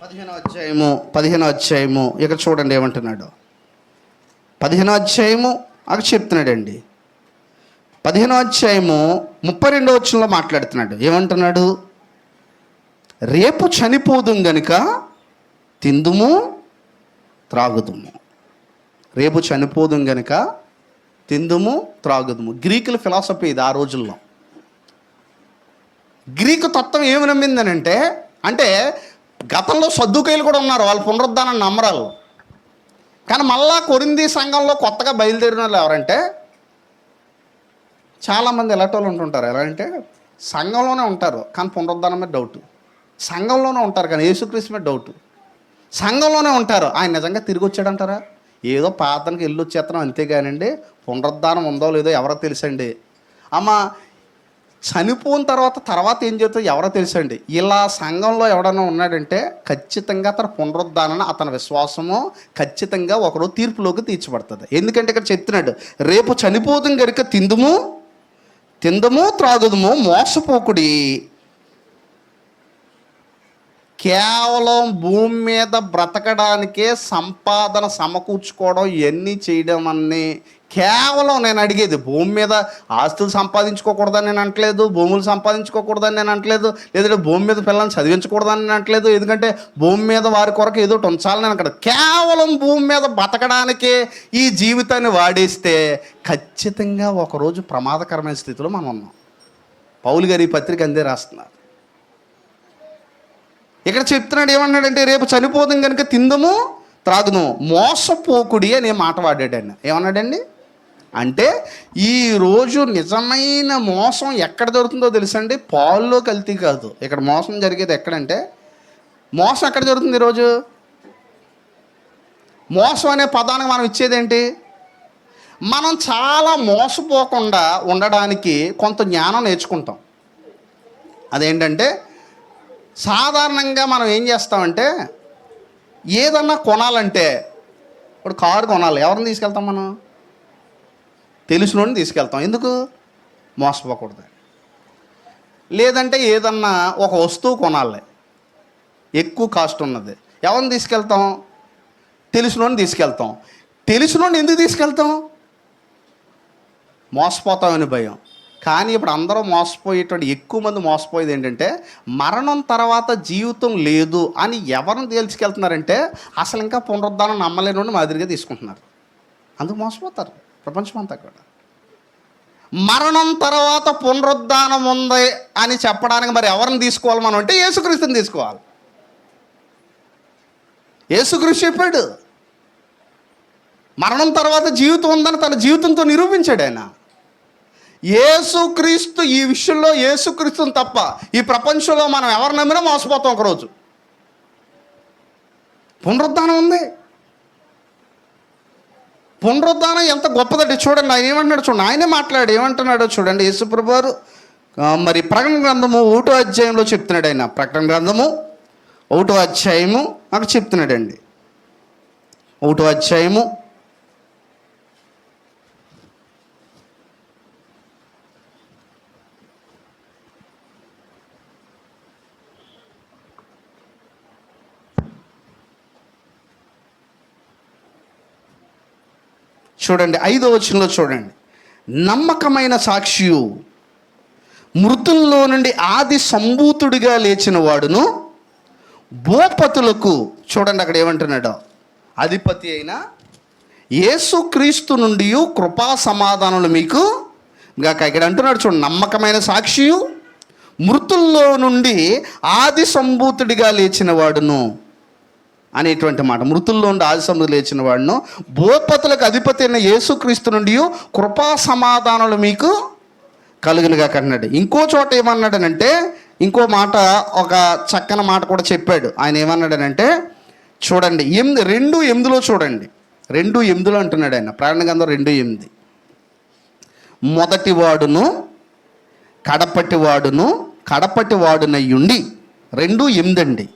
15వ అధ్యాయము ఇక్కడ చూడండి ఏమంటున్నాడు. 15వ అధ్యాయము అక్కడ చెప్తున్నాడండి. 15వ అధ్యాయము 32వ వచనంలో మాట్లాడుతున్నాడు. ఏమంటున్నాడు? రేపు చనిపోదుం గనుక తిందుము త్రాగుదుము. రేపు చనిపోదుం గనుక తిందుము త్రాగుదుము. గ్రీకుల ఫిలాసఫీ ఇది. ఆ రోజుల్లో గ్రీకు తత్వం ఏమి నమ్మిందనంటే, అంటే గతంలో సద్దుకైలు కూడా ఉన్నారు, వాళ్ళు పునరుద్ధానాన్ని నమ్మరాలు. కానీ మళ్ళా కొరింథీ సంఘంలో కొత్తగా బయలుదేరిన వాళ్ళు ఎవరంటే, చాలామంది ఎలాంటి ఉంటుంటారు. ఎలా అంటే సంఘంలోనే ఉంటారు కానీ పునరుద్ధానం మీద డౌట్, సంఘంలోనే ఉంటారు కానీ యేసుక్రీస్తు మీద డౌట్, సంఘంలోనే ఉంటారు ఆయన నిజంగా తిరిగి వచ్చాడంటారా, ఏదో ప్రార్థనకి వెళ్ళి వచ్చేస్తాం అంతేగానండి పునరుద్ధానం ఉందో లేదో ఎవరో తెలుసండి. అమ్మ చనిపోయిన తర్వాత ఏం చేస్తుందో ఎవరో తెలుసండి. ఇలా సంఘంలో ఎవడన్నా ఉన్నాడంటే ఖచ్చితంగా అతని పునరుద్ధానం, అతని విశ్వాసము ఖచ్చితంగా ఒకరోజు తీర్పులోకి తీర్చబడుతుంది. ఎందుకంటే ఇక్కడ చెప్తున్నాడు, రేపు చనిపోతుం గనుక తిందుము త్రాగుదుము, మోసపోకుడి. కేవలం భూమి మీద బ్రతకడానికే సంపాదన సమకూర్చుకోవడం ఇవన్నీ చేయడం అన్నీ కేవలం, నేను అడిగేది భూమి మీద ఆస్తులు సంపాదించుకోకూడదని నేను అనట్లేదు, భూములు సంపాదించుకోకూడదని నేను అనట్లేదు, లేదంటే భూమి మీద పిల్లల్ని చదివించకూడదని నేను అనట్లేదు, ఎందుకంటే భూమి మీద వారి కొరకు ఏదో ఉంచాలని అక్కడ. కేవలం భూమి మీద బతకడానికే ఈ జీవితాన్ని వాడేస్తే ఖచ్చితంగా ఒకరోజు ప్రమాదకరమైన స్థితిలో మనం ఉన్నాం. పౌలు గారు ఈ పత్రిక అందే రాస్తున్నారు. ఇక్కడ చెప్తున్నాడు ఏమన్నాడంటే, రేపు చనిపోదాం కనుక తిందుము త్రాగుదుము, మోసపోకుడి అనే మాట వాడాడండి. ఏమన్నాడండి అంటే, ఈరోజు నిజమైన మోసం ఎక్కడ జరుగుతుందో తెలుసండి, పాల్లో కల్తీ కాదు. ఇక్కడ మోసం జరిగేది ఎక్కడంటే, మోసం ఎక్కడ జరుగుతుంది ఈరోజు? మోసం అనే పదానికి మనం ఇచ్చేదేంటి? మనం చాలా మోసపోకుండా ఉండడానికి కొంత జ్ఞానం నేర్చుకుంటాం. అదేంటంటే, సాధారణంగా మనం ఏం చేస్తామంటే, ఏదన్నా కొనాలంటే, ఇప్పుడు కారు కొనాలి, ఎవరిని తీసుకెళ్తాం? మనం తెలిసినోడిని తీసుకెళ్తాం. ఎందుకు? మోసపోకూడదు. లేదంటే ఏదన్నా ఒక వస్తువు కొనాలి, ఎక్కువ కాస్ట్ ఉన్నది, ఎవరిని తీసుకెళ్తాం? తెలిసినోడిని తీసుకెళ్తాం. తెలిసినోడిని ఎందుకు తీసుకెళ్తాం? మోసపోతామని భయం. కానీ ఇప్పుడు అందరూ మోసపోయేటువంటి, ఎక్కువ మంది మోసపోయేది ఏంటంటే, మరణం తర్వాత జీవితం లేదు అని ఎవరిని తీసుకెళ్తున్నారంటే, అసలు ఇంకా పునరుద్ధానం నమ్మలేని మాదిరిగా తీసుకుంటున్నారు. అందుకు మోసపోతారు ప్రపంచం అంతా కూడా. మరణం తర్వాత పునరుద్ధానం ఉంది అని చెప్పడానికి మరి ఎవరిని తీసుకోవాలి మనం అంటే, యేసుక్రీస్తుని తీసుకోవాలి. యేసుక్రీస్తు చెప్పాడు, మరణం తర్వాత జీవితం ఉందని తన జీవితంతో నిరూపించాడు ఆయన. యేసుక్రీస్తు, ఈ విషయంలో యేసుక్రీస్తుని తప్ప ఈ ప్రపంచంలో మనం ఎవరు నమ్మినా మోసపోతాం ఒకరోజు. పునరుద్ధానం ఉంది. పునరుద్ధానం ఎంత గొప్పదంటే చూడండి, ఆయన ఏమంటున్నాడు చూడండి, ఆయనే మాట్లాడు ఏమంటున్నాడో చూడండి. యేసుప్రభు వారు మరి ప్రకటన గ్రంథము 1వ అధ్యాయంలో చెప్తున్నాడు. ఆయన ప్రకటన గ్రంథము 1వ అధ్యాయము నాకు చెప్తున్నాడండి. 1వ అధ్యాయము చూడండి 5వ వచనంలో చూడండి, నమ్మకమైన సాక్షియు, మృతుల్లో నుండి ఆది సంభూతుడిగా లేచిన వాడును, భూపతులకు, చూడండి అక్కడ ఏమంటున్నాడో, అధిపతి అయిన యేసుక్రీస్తు నుండి కృపా సమాధానాలు మీకు గాక. ఇక్కడ అంటున్నాడు చూడండి, నమ్మకమైన సాక్షియు, మృతుల్లో నుండి ఆది సంభూతుడిగా లేచిన వాడును అనేటువంటి మాట. మృతుల్లో నుండి ఆది సంభూతుడు లేచిన వాడును, భూపతులకు అధిపతి అయిన యేసుక్రీస్తు నుండి కృపా సమాధానాలు మీకు కలుగునుగా కన్నాడు. ఇంకో చోట ఏమన్నాడనంటే, ఇంకో మాట, ఒక చక్కని మాట కూడా చెప్పాడు. ఆయన ఏమన్నాడనంటే చూడండి 2:8 చూడండి, 2:8 అంటున్నాడు ఆయన. ప్రకటన గ్రంథం 2:8, మొదటి వాడును కడపటి వాడునయ్యుండి. 2:8 అండి.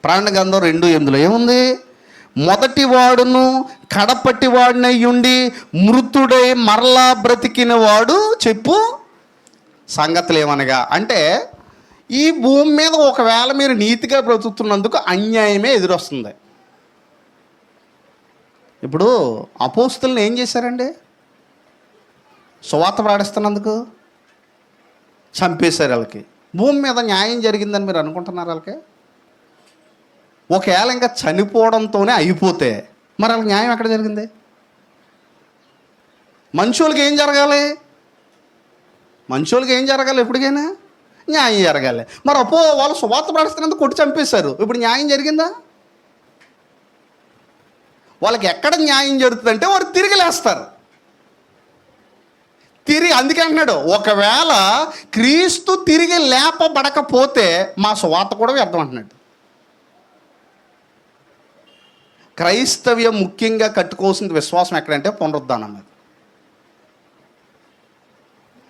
ప్రకటన గ్రంథం 2:8 ఏముంది? మొదటి వాడును కడపటి వాడినై ఉండి మృతుడై మరలా బ్రతికిన వాడు చెప్పు సంగతులు ఏమనగా. అంటే ఈ భూమి మీద ఒకవేళ మీరు నీతిగా బ్రతుకుతున్నందుకు అన్యాయమే ఎదురొస్తుంది. ఇప్పుడు అపోస్తులను ఏం చేశారండి? సువార్త ప్రకటిస్తున్నందుకు చంపేశారు. వాళ్ళకి భూమి మీద న్యాయం జరిగిందని మీరు అనుకుంటున్నారు? వాళ్ళకి ఒకవేళ ఇంకా చనిపోవడంతోనే అయిపోతే మరి వాళ్ళకి న్యాయం ఎక్కడ జరిగింది? మనుషులకి ఏం జరగాలి? మనుషులకి ఏం జరగాలి? ఎప్పటికైనా న్యాయం జరగాలి. మరి వాళ్ళు సువార్త ప్రకటిస్తున్నందుకు కొట్టి చంపేశారు. ఇప్పుడు న్యాయం జరిగిందా? వాళ్ళకి ఎక్కడ న్యాయం జరుగుతుందంటే వారు తిరిగి లేస్తారు. అందుకే అంటున్నాడు, ఒకవేళ క్రీస్తు తిరిగి లేపబడకపోతే మా సువార్త కూడా వ్యర్థం అంటున్నాడు. క్రైస్తవ్యం ముఖ్యంగా కట్టుకోవాల్సిన విశ్వాసం ఎక్కడంటే పునరుద్ధానం. అది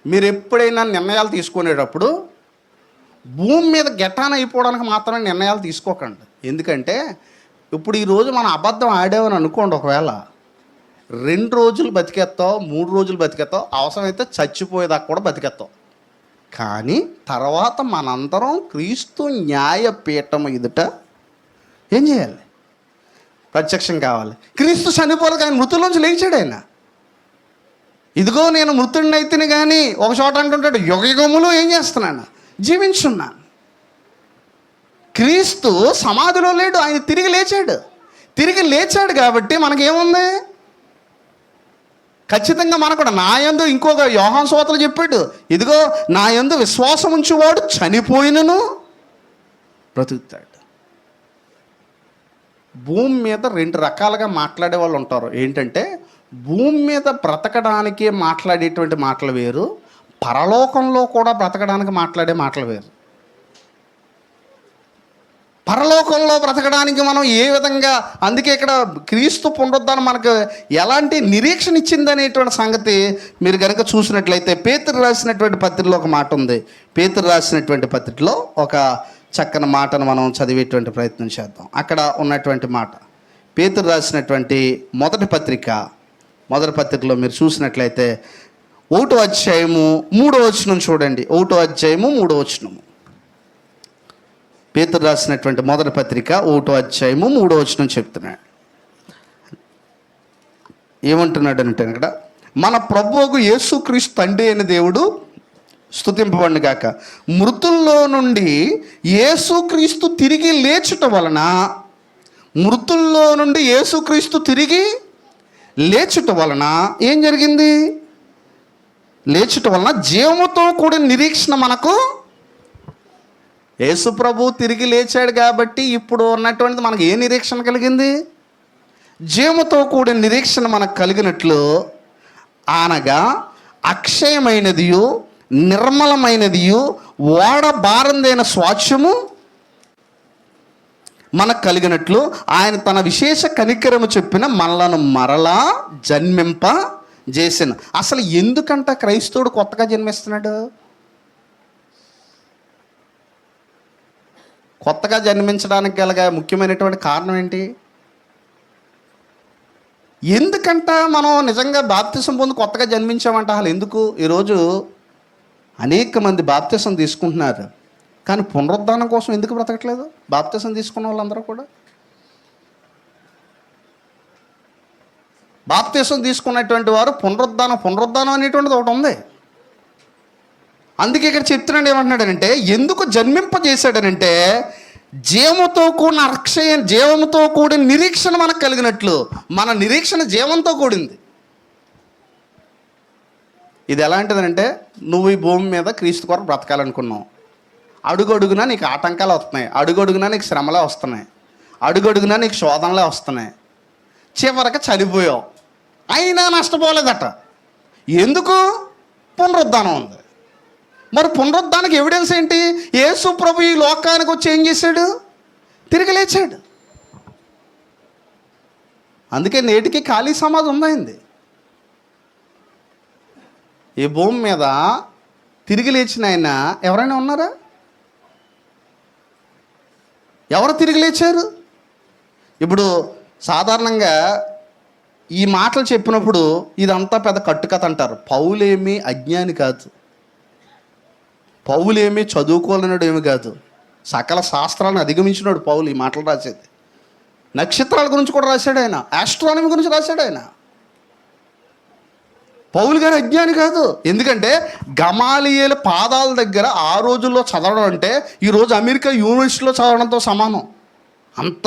మీరు ఎప్పుడైనా నిర్ణయాలు తీసుకునేటప్పుడు భూమి మీద గెటాన్ అయిపోవడానికి మాత్రమే నిర్ణయాలు తీసుకోకండి. ఎందుకంటే ఇప్పుడు ఈరోజు మనం అబద్ధం ఆడామని అనుకోండి, ఒకవేళ 2 రోజులు బతికేస్తావు, 3 రోజులు బతికేస్తావు, అవసరమైతే చచ్చిపోయేదాకా కూడా బతికేస్తావు. కానీ తర్వాత మనందరం క్రీస్తు న్యాయపీఠం ఎదుట ఏం చేయాలి? ప్రత్యక్షం కావాలి. క్రీస్తు చనిపోలేదు, ఆయన మృతుల్లోంచి లేచాడు. ఆయన ఇదిగో నేను మృతుడినైతిని కానీ ఒక చోట అంటుంటాడు, యుగయుగములు ఏం చేస్తున్నాను? జీవించున్నాను. క్రీస్తు సమాధిలో లేడు, ఆయన తిరిగి లేచాడు కాబట్టి మనకేముంది? ఖచ్చితంగా మనకు కూడా నా యందు ఇంకొక యోహాను సువార్తలో చెప్పాడు, ఇదిగో నా యందు విశ్వాసం ఉంచువాడు చనిపోయినను బ్రతుకుతాడు. భూమి మీద 2 రకాలుగా మాట్లాడే వాళ్ళు ఉంటారు. ఏంటంటే భూమి మీద బ్రతకడానికి మాట్లాడేటువంటి మాటలు వేరు, పరలోకంలో కూడా బ్రతకడానికి మాట్లాడే మాటలు వేరు. పరలోకంలో బ్రతకడానికి మనం ఏ విధంగా, అందుకే ఇక్కడ క్రీస్తు పునరుద్ధానం మనకు ఎలాంటి నిరీక్షణ ఇచ్చిందనేటువంటి సంగతి మీరు కనుక చూసినట్లయితే పేతురు రాసినటువంటి పత్రికలో ఒక మాట ఉంది. పేతురు రాసినటువంటి పత్రికలో ఒక చక్కని మాటను మనం చదివేటువంటి ప్రయత్నం చేద్దాం. అక్కడ ఉన్నటువంటి మాట పేతురు రాసినటువంటి మొదటి పత్రికలో మీరు చూసినట్లయితే 1వ అధ్యాయము 3వ వచనం చూడండి. 1వ అధ్యాయము 3వ వచనం. పేతురు రాసినటువంటి మొదటి పత్రిక 1వ అధ్యాయము 3వ వచనం చెప్తున్నాడు. ఏమంటున్నాడు అంటే ఇక్కడ, మన ప్రభువుకు యేసుక్రీస్తు తండ్రి అయిన దేవుడు స్తుతింపబడును గాక, మృతుల్లో నుండి యేసుక్రీస్తు తిరిగి లేచుట వలన, మృతుల్లో నుండి యేసుక్రీస్తు తిరిగి లేచుట వలన ఏం జరిగింది? లేచుట వలన జీవముతో కూడిన నిరీక్షణ మనకు. యేసు ప్రభు తిరిగి లేచాడు కాబట్టి ఇప్పుడు ఉన్నటువంటిది మనకు ఏ నిరీక్షణ కలిగింది? జీవముతో కూడిన నిరీక్షణ మనకు కలిగినట్లు, అనగా అక్షయమైనదియు నిర్మలమైనదియు ఓడబారందైన స్వాస్థ్యము మనకు కలిగినట్లు ఆయన తన విశేష కనికరము చెప్పిన మనలను మరలా జన్మింప చేసిన. అసలు ఎందుకంట క్రైస్తవుడు కొత్తగా జన్మిస్తున్నాడు? కొత్తగా జన్మించడానికి గల ముఖ్యమైనటువంటి కారణం ఏంటి? ఎందుకంట మనం నిజంగా బాప్తిసం పొంది కొత్తగా జన్మించామంట? అసలు ఎందుకు? ఈరోజు అనేక మంది బాప్తిసం తీసుకుంటున్నారు, కానీ పునరుద్ధానం కోసం ఎందుకు బ్రతకట్లేదు? బాప్తిసం తీసుకున్న వాళ్ళందరూ కూడా బాప్తిసం తీసుకున్నటువంటి వారు పునరుద్ధానం అనేటువంటిది ఒకటి ఉంది. అందుకే ఇక్కడ చెప్తున్నాడు, ఏమంటున్నాడనంటే ఎందుకు జన్మింపజేశాడనంటే జీవముతో కూడిన నిరీక్షణ మనకు కలిగినట్లు. మన నిరీక్షణ జీవంతో కూడింది. ఇది ఎలాంటిదనంటే, నువ్వు ఈ భూమి మీద క్రీస్తు కొరకు బ్రతకాలనుకున్నావు, అడుగడుగునా నీకు ఆటంకాలు వస్తున్నాయి, అడుగడుగునా నీకు శ్రమలే వస్తున్నాయి, అడుగడుగునా నీకు శోధనలే వస్తున్నాయి, చివరికి చనిపోయావు, అయినా నష్టపోలేదట. ఎందుకు? పునరుద్ధానం ఉంది. మరి పునరుద్ధానికి ఎవిడెన్స్ ఏంటి? యేసు ప్రభు ఈ లోకానికి వచ్చి ఏం చేశాడు? తిరిగి లేచాడు. అందుకే నేటికి ఖాళీ సమాధి ఉందైంది. ఈ భూమి మీద తిరిగి లేచిన ఆయన ఎవరైనా ఉన్నారా? ఎవరు తిరిగి లేచారు? ఇప్పుడు సాధారణంగా ఈ మాటలు చెప్పినప్పుడు ఇదంతా పెద్ద కట్టుకథ అంటారు. పౌలేమి అజ్ఞాని కాదు, పౌలేమి చదువుకోలేనాడు ఏమి కాదు, సకల శాస్త్రాలను అధిగమించినాడు పౌలు. ఈ మాటలు రాసేది నక్షత్రాల గురించి కూడా రాశాడు ఆయన, ఆస్ట్రానమీ గురించి రాశాడు ఆయన. పౌలు గారు అజ్ఞాని కాదు. ఎందుకంటే గమాలియేలు పాదాల దగ్గర ఆ రోజుల్లో చదవడం అంటే ఈరోజు అమెరికా యూనివర్సిటీలో చదవడంతో సమానం. అంత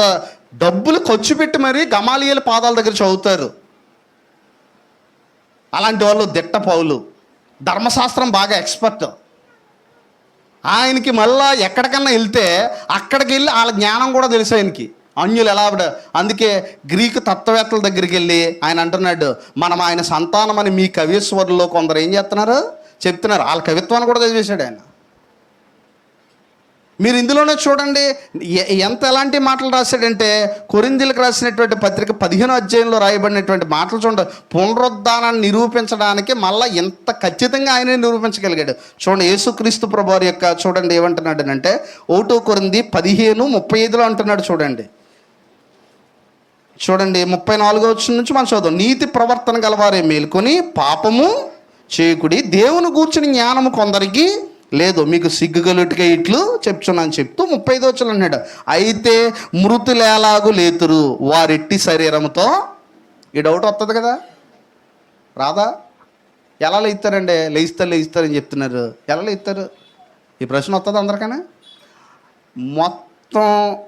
డబ్బులు ఖర్చు పెట్టి మరీ గమాలియేలు పాదాల దగ్గర చదువుతారు. అలాంటి వాళ్ళు దిట్ట పౌలు, ధర్మశాస్త్రం బాగా ఎక్స్పర్ట్. ఆయనకి మళ్ళా ఎక్కడికన్నా వెళ్తే అక్కడికి వెళ్ళి వాళ్ళ జ్ఞానం కూడా తెలుసు ఆయనకి, అన్యులు ఎలా. అందుకే గ్రీకు తత్వవేత్తల దగ్గరికి వెళ్ళి ఆయన అంటున్నాడు, మనం ఆయన సంతానం అని మీ కవీశ్వరుల్లో కొందరు ఏం చేస్తున్నారు చెప్తున్నారు. వాళ్ళ కవిత్వాన్ని కూడా చదివేశాడు ఆయన. మీరు ఇందులోనే చూడండి ఎంత ఎలాంటి మాటలు రాశాడంటే, కొరింథీయులకు రాసినటువంటి పత్రిక 15వ అధ్యాయంలో రాయబడినటువంటి మాటలు చూడండి. పునరుద్ధానాన్ని నిరూపించడానికి మళ్ళీ ఎంత ఖచ్చితంగా ఆయనే నిరూపించగలిగాడు. చూడండి యేసుక్రీస్తు ప్రభువారి యొక్క చూడండి ఏమంటున్నాడు అంటే 1 కొరింథీ 15:35 అంటున్నాడు. చూడండి 34వ వచనం నుంచి మనం చదువు. నీతి ప్రవర్తన గలవారే మేల్కొని పాపము చేయకుడి, దేవుని గూర్చిన జ్ఞానము కొందరికి లేదు, మీకు సిగ్గుగలుటిగా ఇట్లు చెప్తున్నాను చెప్తూ 35వ వచనం అన్నాడు, అయితే మృతులు ఎలాగూ లేతురు వారెట్టి శరీరంతో. ఈ డౌట్ వస్తుంది కదా, రాదా? ఎలా లేస్తారండి? లేయిస్తారని చెప్తున్నారు, ఎలా లేస్తారు? ఈ ప్రశ్న వస్తుంది అందరికన్నా. మొత్తం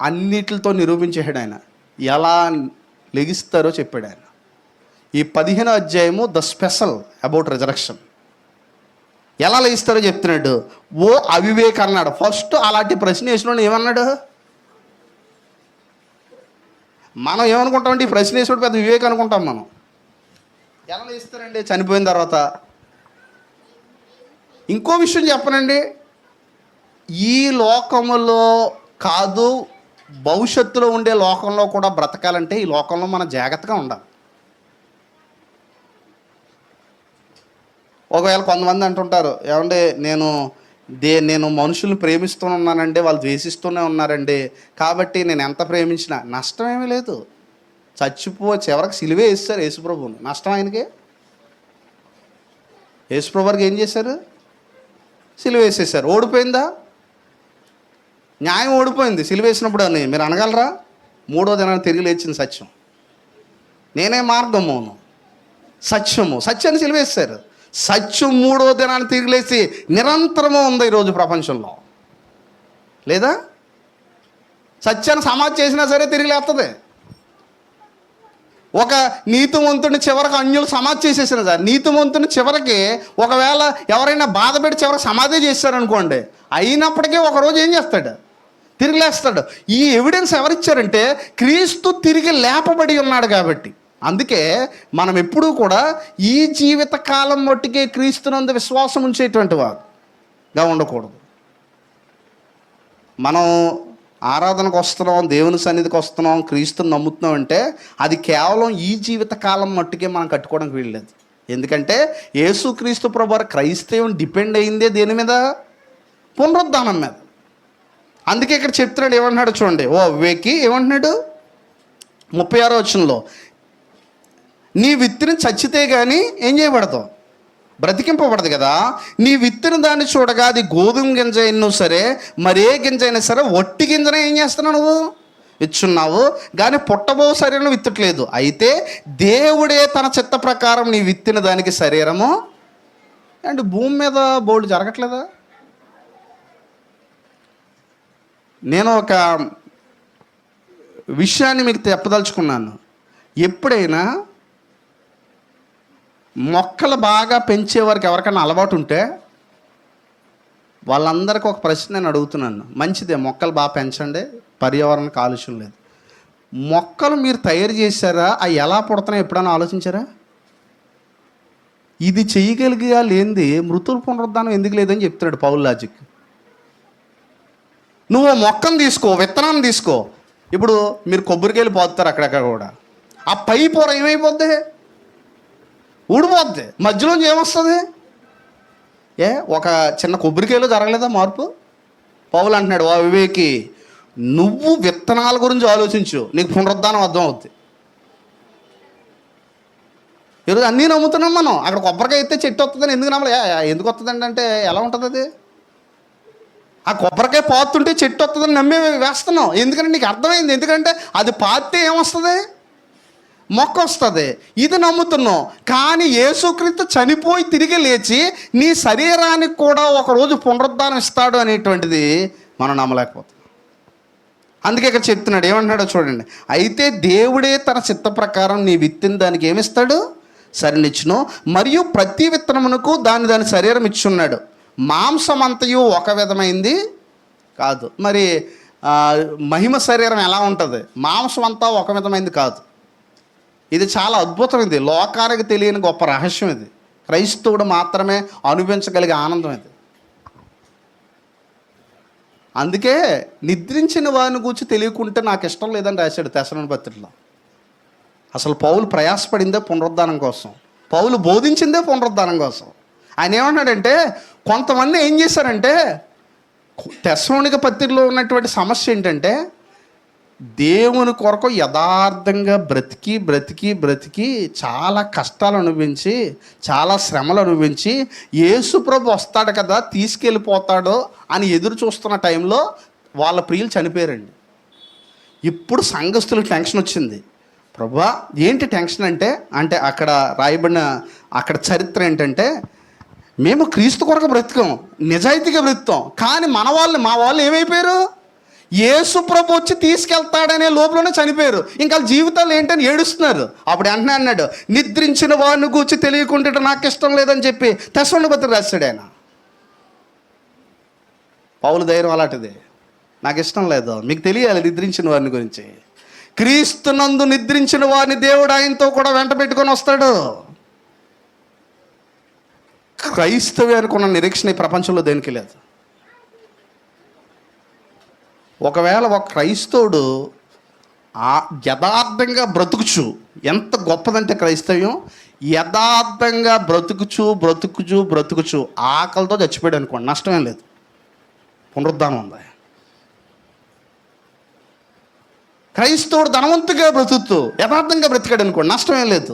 అన్నిటితో నిరూపించాడు ఆయన, ఎలా లెగిస్తారో చెప్పాడు ఆయన. ఈ 15వ అధ్యాయము ద స్పెషల్ అబౌట్ రిజరక్షన్, ఎలా లేస్తారో చెప్తున్నాడు. ఓ అవివేక్ అన్నాడు ఫస్ట్. అలాంటి ప్రశ్న వేసినోడు ఏమన్నాడు? మనం ఏమనుకుంటామంటే ఈ ప్రశ్న వేసినోడు పెద్ద వివేక్ అనుకుంటాం మనం. ఎలా లేస్తారండి చనిపోయిన తర్వాత? ఇంకో విషయం చెప్పనండి, ఈ లోకములో కాదు భవిష్యత్తులో ఉండే లోకంలో కూడా బ్రతకాలంటే ఈ లోకంలో మనం జాగ్రత్తగా ఉండాలి. ఒకవేళ కొంతమంది అంటుంటారు, ఏమంటే నేను మనుషుల్ని ప్రేమిస్తూనే ఉన్నానండి, వాళ్ళు ద్వేషిస్తూనే ఉన్నారండి, కాబట్టి నేను ఎంత ప్రేమించినా నష్టం ఏమీ లేదు. చివరికి సిలువే వేస్తారు యేసుప్రభుని. నష్టం ఆయనకి? యేసుప్రభుకి ఏం చేశారు? సిలువ వేసేసారు. ఓడిపోయిందా? న్యాయం ఓడిపోయింది సిలువ వేసినప్పుడు అని మీరు అనగలరా? 3వ దినాన్ని తిరిగి లేచింది సత్యం. నేనే మార్గమును సత్యాన్ని సిలువ వేశారు. సత్యం 3వ దినాన్ని తిరిగి లేచి నిరంతరము ఉంది ఈరోజు ప్రపంచంలో, లేదా? సత్యాన్ని సమాధి చేసినా సరే తిరిగి లేస్తుంది. ఒక నీతిమంతుని చివరికి అన్యులు సమాధి చేసేసిన సార్, నీతిమంతుని చివరికి ఒకవేళ ఎవరైనా బాధ పెట్టి చివరికి సమాధి చేశారనుకోండి, అయినప్పటికీ ఒకరోజు ఏం చేస్తాడు? తిరిగి లేస్తాడు. ఈ ఎవిడెన్స్ ఎవరిచ్చారంటే క్రీస్తు తిరిగి లేపబడి ఉన్నాడు కాబట్టి. అందుకే మనం ఎప్పుడూ కూడా ఈ జీవిత కాలం మట్టుకే క్రీస్తునందు విశ్వాసం ఉంచేటువంటి వారుగా ఉండకూడదు. మనం ఆరాధనకు వస్తున్నాం, దేవుని సన్నిధికి వస్తున్నాం, క్రీస్తుని నమ్ముతున్నాం అంటే అది కేవలం ఈ జీవిత కాలం మట్టుకే మనం కట్టుకోవడానికి వీల్లేదు. ఎందుకంటే యేసుక్రీస్తు ప్రభువారు క్రైస్తవం డిపెండ్ అయిందే దేని మీద? పునరుద్ధానం మీద. అందుకే ఇక్కడ చెప్తున్నాడు, ఏమంటున్నాడు చూడండి. ఓ వివేకి ఏమంటున్నాడు 36వ వచనంలో, నీ విత్తిని చచ్చితే కానీ ఏం చేయబడతావు? బ్రతికింపబడదు కదా. నీ విత్తిన దాన్ని చూడగా అది గోధుమ గింజ అయినా సరే మరే గింజ అయినా సరే ఒట్టి గింజనే ఏం చేస్తున్నావు? నువ్వు ఇచ్చున్నావు, కానీ పుట్టబో శరీరం విత్తట్లేదు. అయితే దేవుడే తన చిత్త ప్రకారం నీ విత్తిన దానికి శరీరము అండ్ భూమి మీద బోల్డ్ జరగట్లేదా? నేను ఒక విషయాన్ని మీకు చెప్పదలుచుకున్నాను. ఎప్పుడైనా మొక్కలు బాగా పెంచేవారికి ఎవరికైనా అలవాటు ఉంటే వాళ్ళందరికీ ఒక ప్రశ్న నేను అడుగుతున్నాను. మంచిదే, మొక్కలు బాగా పెంచండి, పర్యావరణ కాలుష్యం లేదు. మొక్కలు మీరు తయారు చేశారా? అవి ఎలా పుడతాయో ఎప్పుడైనా ఆలోచించారా? ఇది చేయగలిగా లేనిది మృతుల పునరుద్ధానం ఎందుకు లేదని చెప్తున్నాడు పౌలు లాజిక్. నువ్వు మొక్కను తీసుకో, విత్తనాన్ని తీసుకో. ఇప్పుడు మీరు కొబ్బరికాయలు పోతారు అక్కడక్కడ కూడా, ఆ పై పొర ఏమైపోద్ది? ఊడిపోద్ది. మధ్యలోంచి ఏమొస్తుంది? ఒక చిన్న కొబ్బరికాయలో జరగలేదా మార్పు? పౌలు అంటున్నాడు, ఓ వివేకి, నువ్వు విత్తనాల గురించి ఆలోచించు, నీకు పునరుద్ధానం అర్థం అవుద్ది. ఈరోజు అన్నీ నమ్ముతున్నాం మనం. అక్కడ కొబ్బరికాయ అయితే చెట్టు వస్తుందని ఎందుకు నమ్మలే? ఎందుకు వస్తుందండి అంటే ఎలా ఉంటుంది అది? ఆ కొబ్బరికాయ పాతుంటే చెట్టు వస్తుందని నమ్మే వేస్తున్నాం. ఎందుకంటే నీకు అర్థమైంది. ఎందుకంటే అది పాతే ఏమొస్తుంది? మొక్క వస్తుంది. ఇది నమ్ముతున్నాం. కానీ యేసుక్రీస్తు చనిపోయి తిరిగి లేచి నీ శరీరానికి కూడా ఒకరోజు పునరుద్ధానం ఇస్తాడు అనేటువంటిది మనం నమ్మలేకపోతాం. అందుకే ఇక్కడ చెప్తున్నాడు, ఏమంటున్నాడో చూడండి. అయితే దేవుడే తన చిత్త ప్రకారం నీ విత్తిన దానికి ఏమిస్తాడు? సరినిచ్చును. మరియు ప్రతి విత్తనమునకు దాని శరీరం ఇచ్చున్నాడు. మాంసమంతయు ఒక విధమైంది కాదు. మరి మహిమ శరీరం ఎలా ఉంటుంది? మాంసం అంతా ఒక విధమైంది కాదు. ఇది చాలా అద్భుతమైంది, లోకానికి తెలియని గొప్ప రహస్యం ఇది. క్రైస్తవుడు మాత్రమే అనుభవించగలిగే ఆనందం ఇది. అందుకే నిద్రించిన వారిని గురించి తెలియకుంటే నాకు ఇష్టం లేదని రాశాడు తెసలోని పత్రికలో. అసలు పౌలు ప్రయాసపడిందే పునరుద్ధానం కోసం, పౌలు బోధించిందే పునరుద్ధానం కోసం. ఆయన ఏమన్నాడంటే, కొంతమంది ఏం చేశారంటే, తెసలోనిక పత్రికలో ఉన్నటువంటి సమస్య ఏంటంటే, దేవుని కొరకు యథార్థంగా బ్రతికి చాలా కష్టాలు అనుభవించి, చాలా శ్రమలు అనుభవించి, యేసుప్రభు వస్తాడు కదా తీసుకెళ్ళిపోతాడో అని ఎదురు చూస్తున్న టైంలో వాళ్ళ ప్రియులు చనిపోయారండి. ఇప్పుడు సంఘస్థులకు టెన్షన్ వచ్చింది. ప్రభువా ఏంటి టెన్షన్ అంటే అక్కడ రాయబడిన అక్కడ చరిత్ర ఏంటంటే, మేము క్రీస్తు కొరకు బ్రతికాం, నిజాయితీగా బ్రతుకుతాం, కానీ మా వాళ్ళు ఏమైపోయారు? యేసు ప్రభు వచ్చి తీసుకెళ్తాడనే లోపలనే చనిపోయారు. ఇంకా జీవితాలు ఏంటని ఏడుస్తున్నారు. అప్పుడు వెంటనే అన్నాడు, నిద్రించిన వారిని గూర్చి తెలియకుండా నాకు ఇష్టం లేదని చెప్పి తెసలోనిక పత్రిక రాశాడు ఆయన. పౌలు ధైర్యం అలాంటిది. నాకు ఇష్టం లేదు, మీకు తెలియాలి నిద్రించిన వారిని గురించి. క్రీస్తునందు నిద్రించిన వారిని దేవుడు ఆయనతో కూడా వెంట పెట్టుకొని వస్తాడు. క్రైస్తవ్యానికి ఉన్న నిరీక్షణ ఈ ప్రపంచంలో దేనికి లేదు. ఒకవేళ ఒక క్రైస్తవుడు యథార్థంగా బ్రతుకుచు, ఎంత గొప్పదంటే క్రైస్తవ్యం, యథార్థంగా బ్రతుకుచు ఆకలితో చచ్చిపోయాడు అనుకోండి, నష్టమేం లేదు, పునరుద్ధానం ఉంది. క్రైస్తవుడు ధనవంతుగా బ్రతుకుతూ యథార్థంగా బ్రతికాడు అనుకోండి, నష్టమేం లేదు.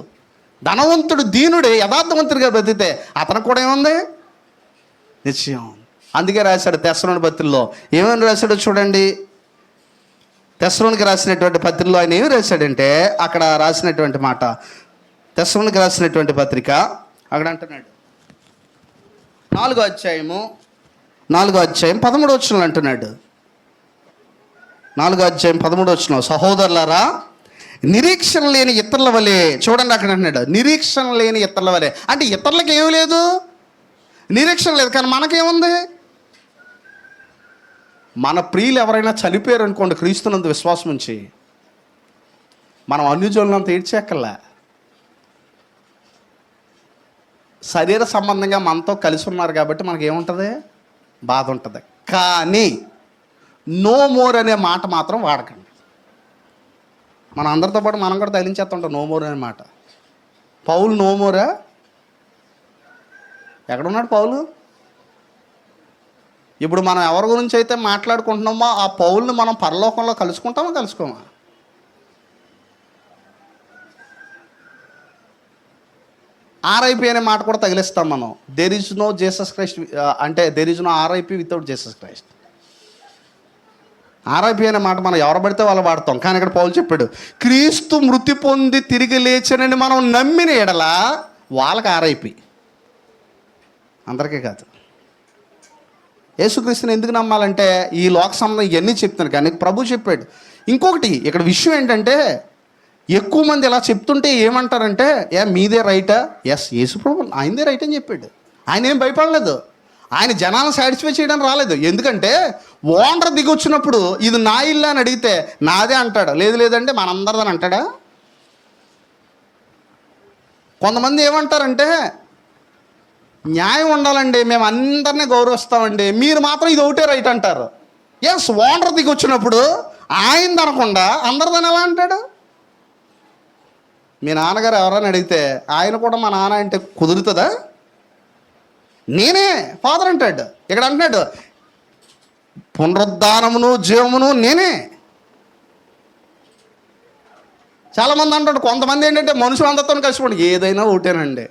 ధనవంతుడు దీనుడే యథార్థవంతుడిగా బ్రతికితే అతను కూడా ఏముంది? నిశ్చయం. అందుకే రాశాడు తెసలోని పత్రికలో. ఏమని రాశాడో చూడండి. తెసలోనికి రాసినటువంటి పత్రికలో ఆయన ఏమి రాశాడంటే, అక్కడ రాసినటువంటి మాట, తెసలోనికి రాసినటువంటి పత్రిక అక్కడ అంటున్నాడు, 4వ అధ్యాయం 13వ వచనం అంటున్నాడు. 4వ అధ్యాయం 13వ వచనం, సహోదరులారా నిరీక్షణ లేని ఇతరుల వలె, చూడండి అక్కడ అంటున్నాడు, నిరీక్షణ లేని ఇతరుల వలె. అంటే ఇతరులకు ఏమీ లేదు, నిరీక్షణ లేదు, కానీ మనకేముంది? మన ప్రియులు ఎవరైనా చనిపోయారు అనుకోండి క్రీస్తునందు విశ్వాసం ఉంచి, మనం అన్యజనులంతా ఏడ్చేక్కల్లా. శరీర సంబంధంగా మనతో కలిసి ఉన్నారు కాబట్టి మనకేముంటుంది? బాధ ఉంటుంది. కానీ నో మోర్ అనే మాట మాత్రం వాడకండి. మన అందరితో పాటు మనం కూడా తగిలించేస్తుంటాం నో మోర్ అనే మాట. పౌలు నో మోరా? ఎక్కడున్నాడు పౌలు? ఇప్పుడు మనం ఎవరి గురించి అయితే మాట్లాడుకుంటున్నామో ఆ పౌల్ని మనం పరలోకంలో కలుసుకోమా? ఆర్ఐపి అనే మాట కూడా తగిలిస్తాం మనం. There is no Jesus Christ, అంటే there is no RIP without Jesus Christ. RIP అనే మాట మనం ఎవరు పడితే వాళ్ళు వాడతాం. కానీ ఇక్కడ పౌలు చెప్పాడు, క్రీస్తు మృతి పొంది తిరిగి లేచనని మనం నమ్మిన ఎడల వాళ్ళకి ఆర్ఐపి, అందరికీ కాదు. యేసుక్రీస్తుని ఎందుకు నమ్మాలంటే ఈ లోక సంబంధం ఇవన్నీ చెప్తున్నాను, కానీ ప్రభు చెప్పాడు. ఇంకొకటి ఇక్కడ విషయం ఏంటంటే, ఎక్కువ మంది ఇలా చెప్తుంటే ఏమంటారంటే, మీదే రైటా? ఎస్, యేసు ప్రభు ఆయనదే రైట్ అని చెప్పాడు. ఆయన ఏం భయపడలేదు, ఆయన జనాలను సాటిస్ఫై చేయడానికి రాలేదు. ఎందుకంటే ఓనర్ దిగి వచ్చినప్పుడు ఇది నా ఇల్లు అని అడిగితే నాదే అంటాడు, లేదంటే మనందరిదని అంటాడా? కొంతమంది ఏమంటారంటే, న్యాయం ఉండాలండి, మేము అందరినీ గౌరవిస్తామండి, మీరు మాత్రం ఇది ఒకటే రైట్ అంటారు. ఎస్, ఓనర్ దిగి వచ్చినప్పుడు ఆయనది అనకుండా అందరిదని ఎలా అంటాడు? మీ నాన్నగారు ఎవరైనా అడిగితే ఆయన కూడా మా నాన్న అంటే కుదురుతుందా? నేనే ఫాదర్ అంటాడు. ఇక్కడ అంటున్నాడు, పునరుద్ధానమును జీవమును నేనే. చాలామంది అంటాడు, కొంతమంది ఏంటంటే మనుషులందరితో కలిసిపోండి, ఏదైనా ఒకటేనండి.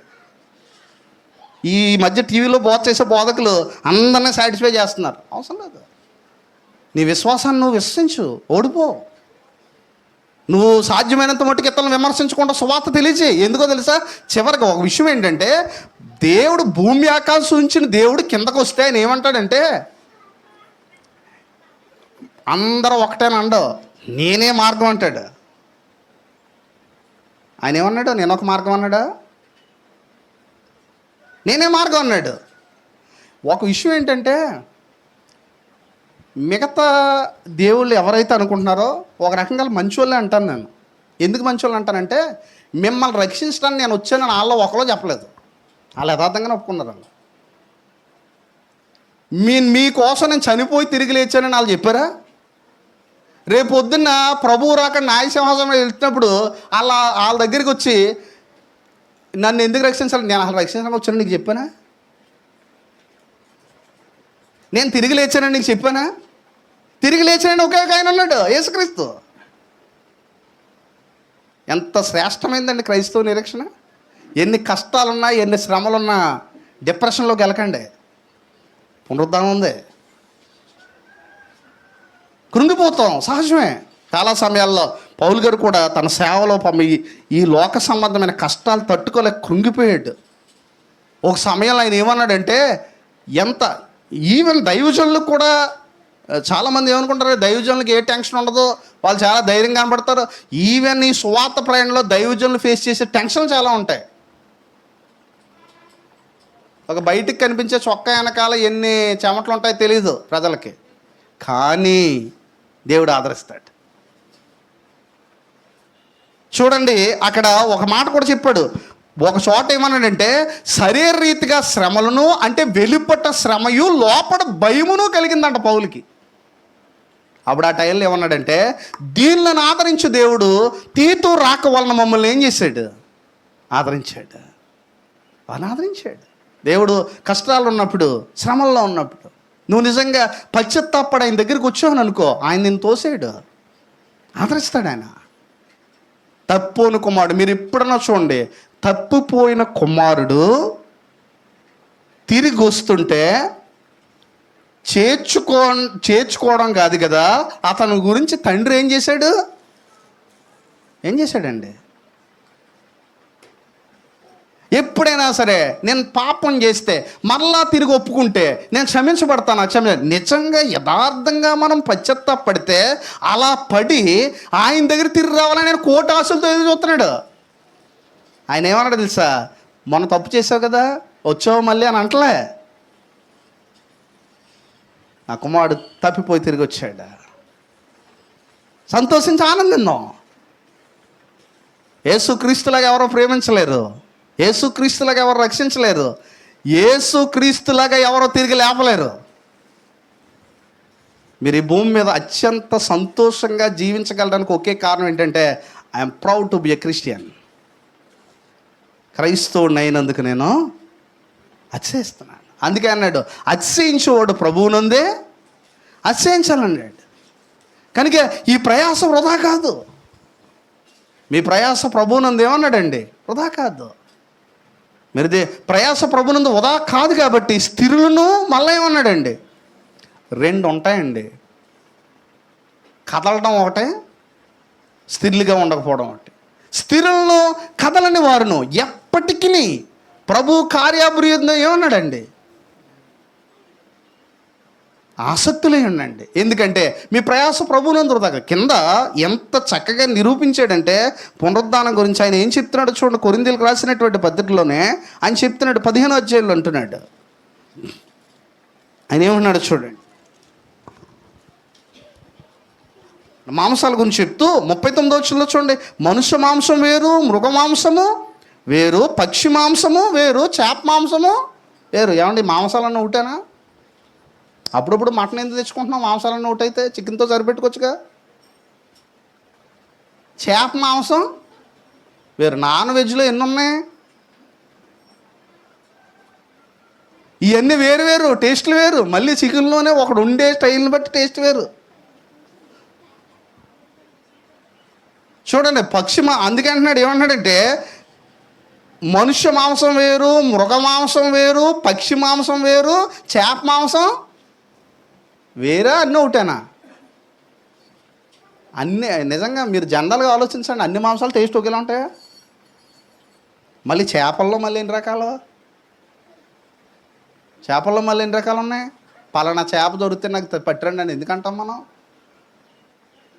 ఈ మధ్య టీవీలో బోధ చేసే బోధకులు అందరినీ సాటిస్ఫై చేస్తున్నారు. అవసరం లేదు. నీ విశ్వాసాన్ని నువ్వు విశ్వసించు, ఓడిపో. నువ్వు సాధ్యమైనంత మట్టుకు ఇతరులను విమర్శించకుండా సువార్త తెలియజేయి. ఎందుకో తెలుసా, చివరికి ఒక విషయం ఏంటంటే, దేవుడు భూమి ఆకాశం ఉంచిన దేవుడు కిందకు వస్తే ఆయన ఏమంటాడంటే, అందరూ ఒకటేనండో, నేనే మార్గం అంటాడు. ఆయన ఏమన్నాడు? నేను ఒక మార్గం అన్నాడా? నేనే మార్గం అన్నాడు. ఒక విషయం ఏంటంటే, మిగతా దేవుళ్ళు ఎవరైతే అనుకుంటున్నారో ఒక రకంగా మంచోళ్ళే అంటాను నేను. ఎందుకు మంచోళ్ళు అంటానంటే, మిమ్మల్ని రక్షించడానికి నేను వచ్చానని వాళ్ళలో ఒకలో చెప్పలేదు, వాళ్ళు యథార్థంగానే ఒప్పుకున్నారు. వాళ్ళు మీకోసం నేను చనిపోయి తిరిగి లేచానని వాళ్ళు చెప్పారా? రేపు పొద్దున్న ప్రభువు రాక న్యాయసింహాసనం వెళ్తున్నప్పుడు వాళ్ళ దగ్గరికి వచ్చి నన్ను ఎందుకు రక్షించాలి, నేను అసలు రక్షించడానికి వచ్చానని నీకు చెప్పానా? నేను తిరిగి లేచానని నీకు చెప్పానా? తిరిగి లేచానని ఒకే ఒక ఆయన ఉన్నాడు, యేసుక్రీస్తు. ఎంత శ్రేష్టమైందండి క్రైస్తవ నిరీక్షణ. ఎన్ని కష్టాలున్నా, ఎన్ని శ్రమలున్నా డిప్రెషన్లోకి వెళ్ళకండి. పునరుద్ధానం ఉంది. కృంగిపోతాం, సహజమే. చాలా సమయాల్లో పౌలు గారు కూడా తన సేవలో ఈ లోక సంబంధమైన కష్టాలు తట్టుకోలేక కృంగిపోయాడు. ఒక సమయంలో ఆయన ఏమన్నాడంటే, ఈవెన్ దైవజనులకు కూడా చాలామంది ఏమనుకుంటారు, దైవజనులకు ఏ టెన్షన్ ఉండదు, వాళ్ళు చాలా ధైర్యంగా కనబడతారు. ఈవెన్ ఈ సువార్త ప్రయాణంలో దైవజనులు ఫేస్ చేసే టెన్షన్లు చాలా ఉంటాయి. ఒక బయటికి కనిపించే చొక్కా వెనకాల ఎన్ని చెమటలు ఉంటాయో తెలియదు ప్రజలకి, కానీ దేవుడు ఆదరిస్తాడు. చూడండి, అక్కడ ఒక మాట కూడా చెప్పాడు. ఒక చోట ఏమన్నాడంటే, శరీరరీతిగా శ్రమలను, అంటే వెలుపట శ్రమయు లోపల భయమును కలిగిందంట పౌలుకి. అప్పుడు ఆ టైంలో ఏమన్నాడంటే, దీనిని ఆదరించు దేవుడు తీతు రాక వలన మమ్మల్ని ఏం చేశాడు? ఆదరించాడు. వాళ్ళని ఆదరించాడు దేవుడు. కష్టాలు ఉన్నప్పుడు, శ్రమల్లో ఉన్నప్పుడు నువ్వు నిజంగా పశ్చాత్తాపడి ఆయన దగ్గరికి వచ్చావని అనుకో, ఆయన నిన్ను తోసాడు, ఆదరిస్తాడు ఆయన. తప్పోని కుమారుడు, మీరు ఎప్పుడన్నా చూడండి, తప్పిపోయిన కుమారుడు తిరిగి వస్తుంటే చేర్చుకోవడం కాదు కదా, అతని గురించి తండ్రి ఏం చేశాడండి? ఎప్పుడైనా సరే నేను పాపం చేస్తే మరలా తిరిగి ఒప్పుకుంటే నేను క్షమించబడతాను. నిజంగా యథార్థంగా మనం పశ్చాత్తాపడితే అలా పడి ఆయన దగ్గర తిరిగి రావాలని నేను కోటి ఆశలతో ఎదురు చూస్తున్నాడు. ఆయన ఏమన్నాడు తెలుసా, మొన్న తప్పు చేసావు కదా, వచ్చావు మళ్ళీ అని అంటలే. నా కుమారుడు తప్పిపోయి తిరిగి వచ్చాడు, సంతోషించి ఆనందిందాం. యేసుక్రీస్తులాగా ఎవరో ప్రేమించలేరు, యేసుక్రీస్తులాగా ఎవరు రక్షించలేరు, యేసుక్రీస్తులాగా ఎవరో తిరిగి లేపలేరు. మీరు ఈ భూమి మీద అత్యంత సంతోషంగా జీవించగలడానికి ఒకే కారణం ఏంటంటే, I'm proud to be a Christian. క్రైస్తవుడిని అయినందుకు నేను అతిశయిస్తున్నాను. అందుకే అన్నాడు, అతిశయించేవాడు ప్రభువునందే అతిశయించాలన్నాడు. కనుక ఈ ప్రయాస వృధా కాదు. మీ ప్రయాస ప్రభువునందు ఏమన్నాడండి? వృధా కాదు. మీరుదే ప్రయాస ప్రభునందు వృధా కాదు కాబట్టి స్థిరులను మళ్ళీ ఏమన్నాడండి? 2 ఉంటాయండి. కదలడం ఒకటే, స్థిరులుగా ఉండకపోవడం ఒకటి. స్థిరులను కదలని వారును ఎప్పటికీ ప్రభు కార్యాభివృద్ధి ఏమన్నాడండి? ఆసక్తులే ఉండండి. ఎందుకంటే మీ ప్రయాస ప్రభువునందు వృధా. కింద ఎంత చక్కగా నిరూపించాడంటే పునరుద్ధానం గురించి ఆయన ఏం చెప్తున్నాడు చూడండి. కొరింథీయులకు రాసినటువంటి పత్రికలోనే ఆయన చెప్తున్నాడు, 15వ అధ్యాయంలో అంటున్నాడు. ఆయన ఏమన్నాడు చూడండి, మాంసాల గురించి చెప్తూ 39వ వచనంలో చూడండి, మనుష్య మాంసం వేరు, మృగ మాంసము వేరు, పక్షి మాంసము వేరు, చేప మాంసము వేరు. ఏమండి, మాంసాలన్న ఒకటేనా? అప్పుడప్పుడు మటన్ ఎందుకు తెచ్చుకుంటున్నాం? మాంసాలన్న ఒకటైతే చికెన్తో సరిపెట్టుకోవచ్చుగా. చేప మాంసం వేరు. నాన్ వెజ్లో ఎన్ని ఉన్నాయి? ఇవన్నీ వేరు వేరు, టేస్ట్లు వేరు. మళ్ళీ చికెన్లోనే ఒకడు ఉండే స్టైల్ని బట్టి టేస్ట్ వేరు. చూడండి అందుకే అంటున్నాడు, ఏమంటున్నాడంటే మనుష్య మాంసం వేరు, మృగ మాంసం వేరు, పక్షి మాంసం వేరు, చేప మాంసం వేరే, అన్నీ ఒకటేనా? అన్నీ నిజంగా మీరు జనరల్గా ఆలోచించండి, అన్ని మాంసాలు టేస్ట్ ఒకేలా ఉంటాయా? మళ్ళీ చేపల్లో మళ్ళీ ఎన్ని రకాలు ఉన్నాయి? పలానా చేప దొరికితే నాకు పట్టిరండి అని ఎందుకంటాం మనం?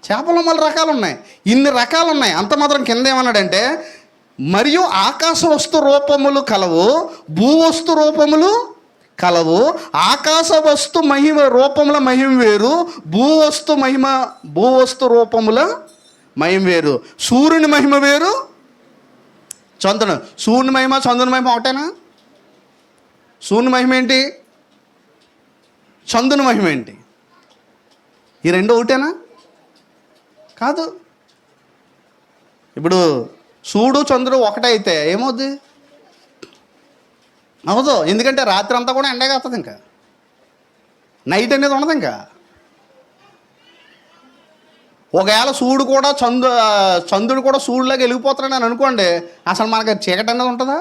చేపల్లో మళ్ళీ రకాలు ఉన్నాయి, ఇన్ని రకాలు ఉన్నాయి. అంత మాత్రం కింద ఏమన్నాడంటే, మరియు ఆకాశ వస్తు రూపములు కలవు, భూవస్తు రూపములు కలవు. ఆకాశ వస్తు రూపముల మహిమ వేరు, భూవస్తు రూపముల మహిమ వేరు. సూర్యుని మహిమ వేరు, సూర్యుని మహిమ చంద్రుని మహిమ ఒకటేనా? సూర్యుని మహిమ ఏంటి, చంద్రుని మహిమ ఏంటి? ఈ రెండు ఒకటేనా? కాదు. ఇప్పుడు సూర్యుడు చంద్రుడు ఒకటే అయితే ఏమవుద్ది? అవదు. ఎందుకంటే రాత్రి అంతా కూడా ఎండే కాస్తుంది, ఇంకా నైట్ అనేది ఉండదు. ఇంకా ఒకవేళ సూర్యుడు కూడా చంద్రుడు కూడా సూర్యులాగా వెలిగిపోతున్నాడు అని అనుకోండి, అసలు మనకి చీకటి అనేది ఉంటుందా?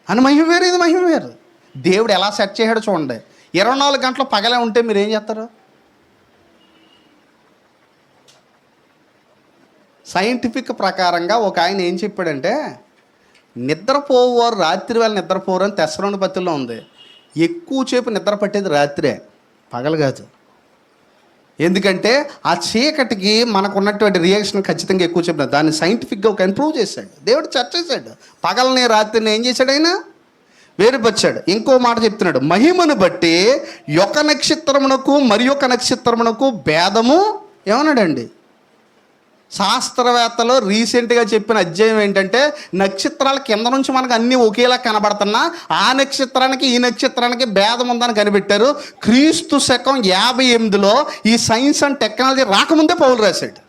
అని మహిమ వేరు, ఇది మహిమ వేరు. దేవుడు ఎలా సెట్ చేశాడో చూడండి. 24 గంటలు పగలే ఉంటే మీరు ఏం చేస్తారు? సైంటిఫిక్ ప్రకారంగా ఒక ఆయన ఏం చెప్పాడంటే, నిద్రపోవారు రాత్రి వేళ నిద్రపోరు అని తెస్సలోని పత్రికలో ఉంది. ఎక్కువసేపు నిద్ర పట్టేది రాత్రే, పగలు కాదు. ఎందుకంటే ఆ చీకటికి మనకు ఉన్నటువంటి రియాక్షన్ ఖచ్చితంగా ఎక్కువ చెప్పిన దాన్ని సైంటిఫిక్గా ఒక ఆయన ప్రూవ్ చేశాడు. దేవుడు చర్చ చేశాడు. పగలని రాత్రిని ఏం చేశాడు? ఆయన వేరుపరిచాడు. ఇంకో మాట చెప్తున్నాడు, మహిమను బట్టి ఒక నక్షత్రమునకు మరి ఒక నక్షత్రమునకు భేదము ఏమన్నాడండి? శాస్త్రవేత్తలు రీసెంట్గా చెప్పిన అధ్యాయం ఏంటంటే, నక్షత్రాల కింద నుంచి మనకు అన్నీ ఒకేలా కనబడుతున్నా ఆ నక్షత్రానికి ఈ నక్షత్రానికి భేదం ఉందని కనిపెట్టారు. క్రీస్తు శకం 58లో ఈ సైన్స్ అండ్ టెక్నాలజీ రాకముందే పౌలు రాశాడు,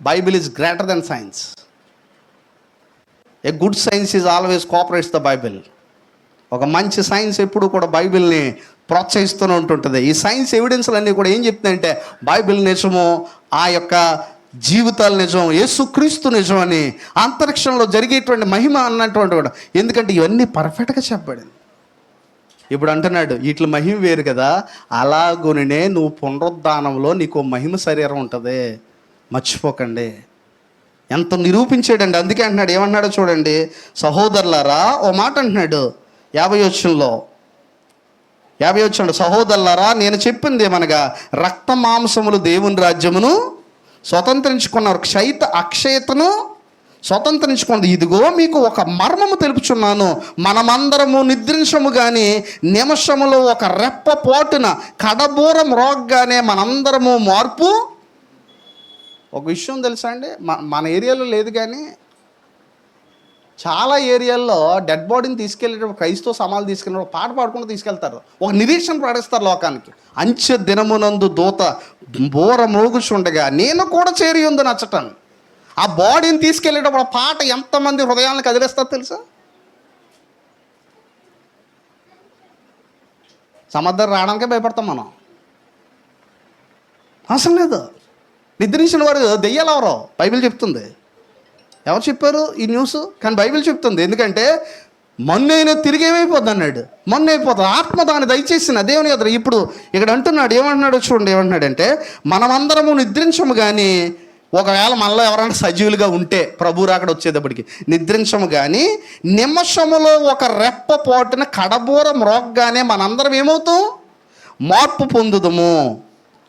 Bible is greater than science. A good science is always cooperates the Bible. ఒక మంచి సైన్స్ ఎప్పుడు కూడా బైబిల్ని ప్రోత్సహిస్తూనే ఉంటుంటుంది. ఈ సైన్స్ ఎవిడెన్స్లు అన్నీ కూడా ఏం చెప్తున్నాయంటే, బైబిల్ నిజము, ఆ యొక్క జీవితాలు నిజం, యేసుక్రీస్తు నిజం అని, అంతరిక్షంలో జరిగేటువంటి మహిమ అన్నటువంటి కూడా. ఎందుకంటే ఇవన్నీ పర్ఫెక్ట్గా చెప్పబడింది. ఇప్పుడు అంటున్నాడు, వీటి మహిమ వేరు కదా, అలాగునే నువ్వు పునరుద్ధానంలో నీకు మహిమ శరీరం ఉంటుంది, మర్చిపోకండి. ఎంత నిరూపించాడండి. అందుకే అంటున్నాడు, ఏమన్నాడో చూడండి, సహోదరులారా, ఓ మాట అంటున్నాడు 50 వచ్చండి, సహోదరులారా నేను చెప్పింది ఏమనగా, రక్త మాంసములు దేవుని రాజ్యమును స్వతంత్రించుకున్నారు, అక్షయతను స్వతంత్రించుకున్నది. ఇదిగో మీకు ఒక మర్మము తెలుపుచున్నాను, మనమందరము నిద్రించము కానీ నిమిషములో ఒక రెప్ప పోటున కడబూరం రోగ్గానే మనందరము మార్పు. ఒక విషయం తెలుసా అండి, మన ఏరియాలో లేదు కానీ చాలా ఏరియాల్లో డెడ్ బాడీని తీసుకెళ్ళేటప్పుడు క్రైస్తవ సమాలు తీసుకెళ్ళినప్పుడు పాట పాడుకుంటూ తీసుకెళ్తారు. ఒక నిరీక్షణ ప్రకటిస్తారు లోకానికి. అంచె దినమునందు దూత బోర మోగుచుండగా నేను కూడా చేరి ఉంది నచ్చటం. ఆ బాడీని తీసుకెళ్ళేటప్పుడు ఆ పాట ఎంతమంది హృదయాలను కదిలిస్తారు తెలుసా? సముద్రం రావడానికే భయపడతాం మనం. అవసరం లేదు. నిద్రించిన వారు దెయ్యాలు ఎవరో బైబిల్ చెప్తుంది. ఎవరు చెప్పారు ఈ న్యూస్? కానీ బైబిల్ చెప్తుంది. ఎందుకంటే మొన్నైనా తిరిగి ఏమైపోద్ది అన్నాడు, మొన్న అయిపోతుంది. ఆత్మ దాన్ని దయచేసిన దేవుని ఎదురు. ఇప్పుడు ఇక్కడ అంటున్నాడు, ఏమంటున్నాడు చూడండి, ఏమంటున్నాడంటే, మనమందరము నిద్రించము కానీ, ఒకవేళ మనలో ఎవరైనా సజీవులుగా ఉంటే ప్రభు రాకడ వచ్చేటప్పటికి నిద్రించము కానీ, నిమిషములో ఒక రెప్ప పోటున కడబూరం రోగ్గానే మనందరం ఏమవుతాం? మార్పు పొందుదము.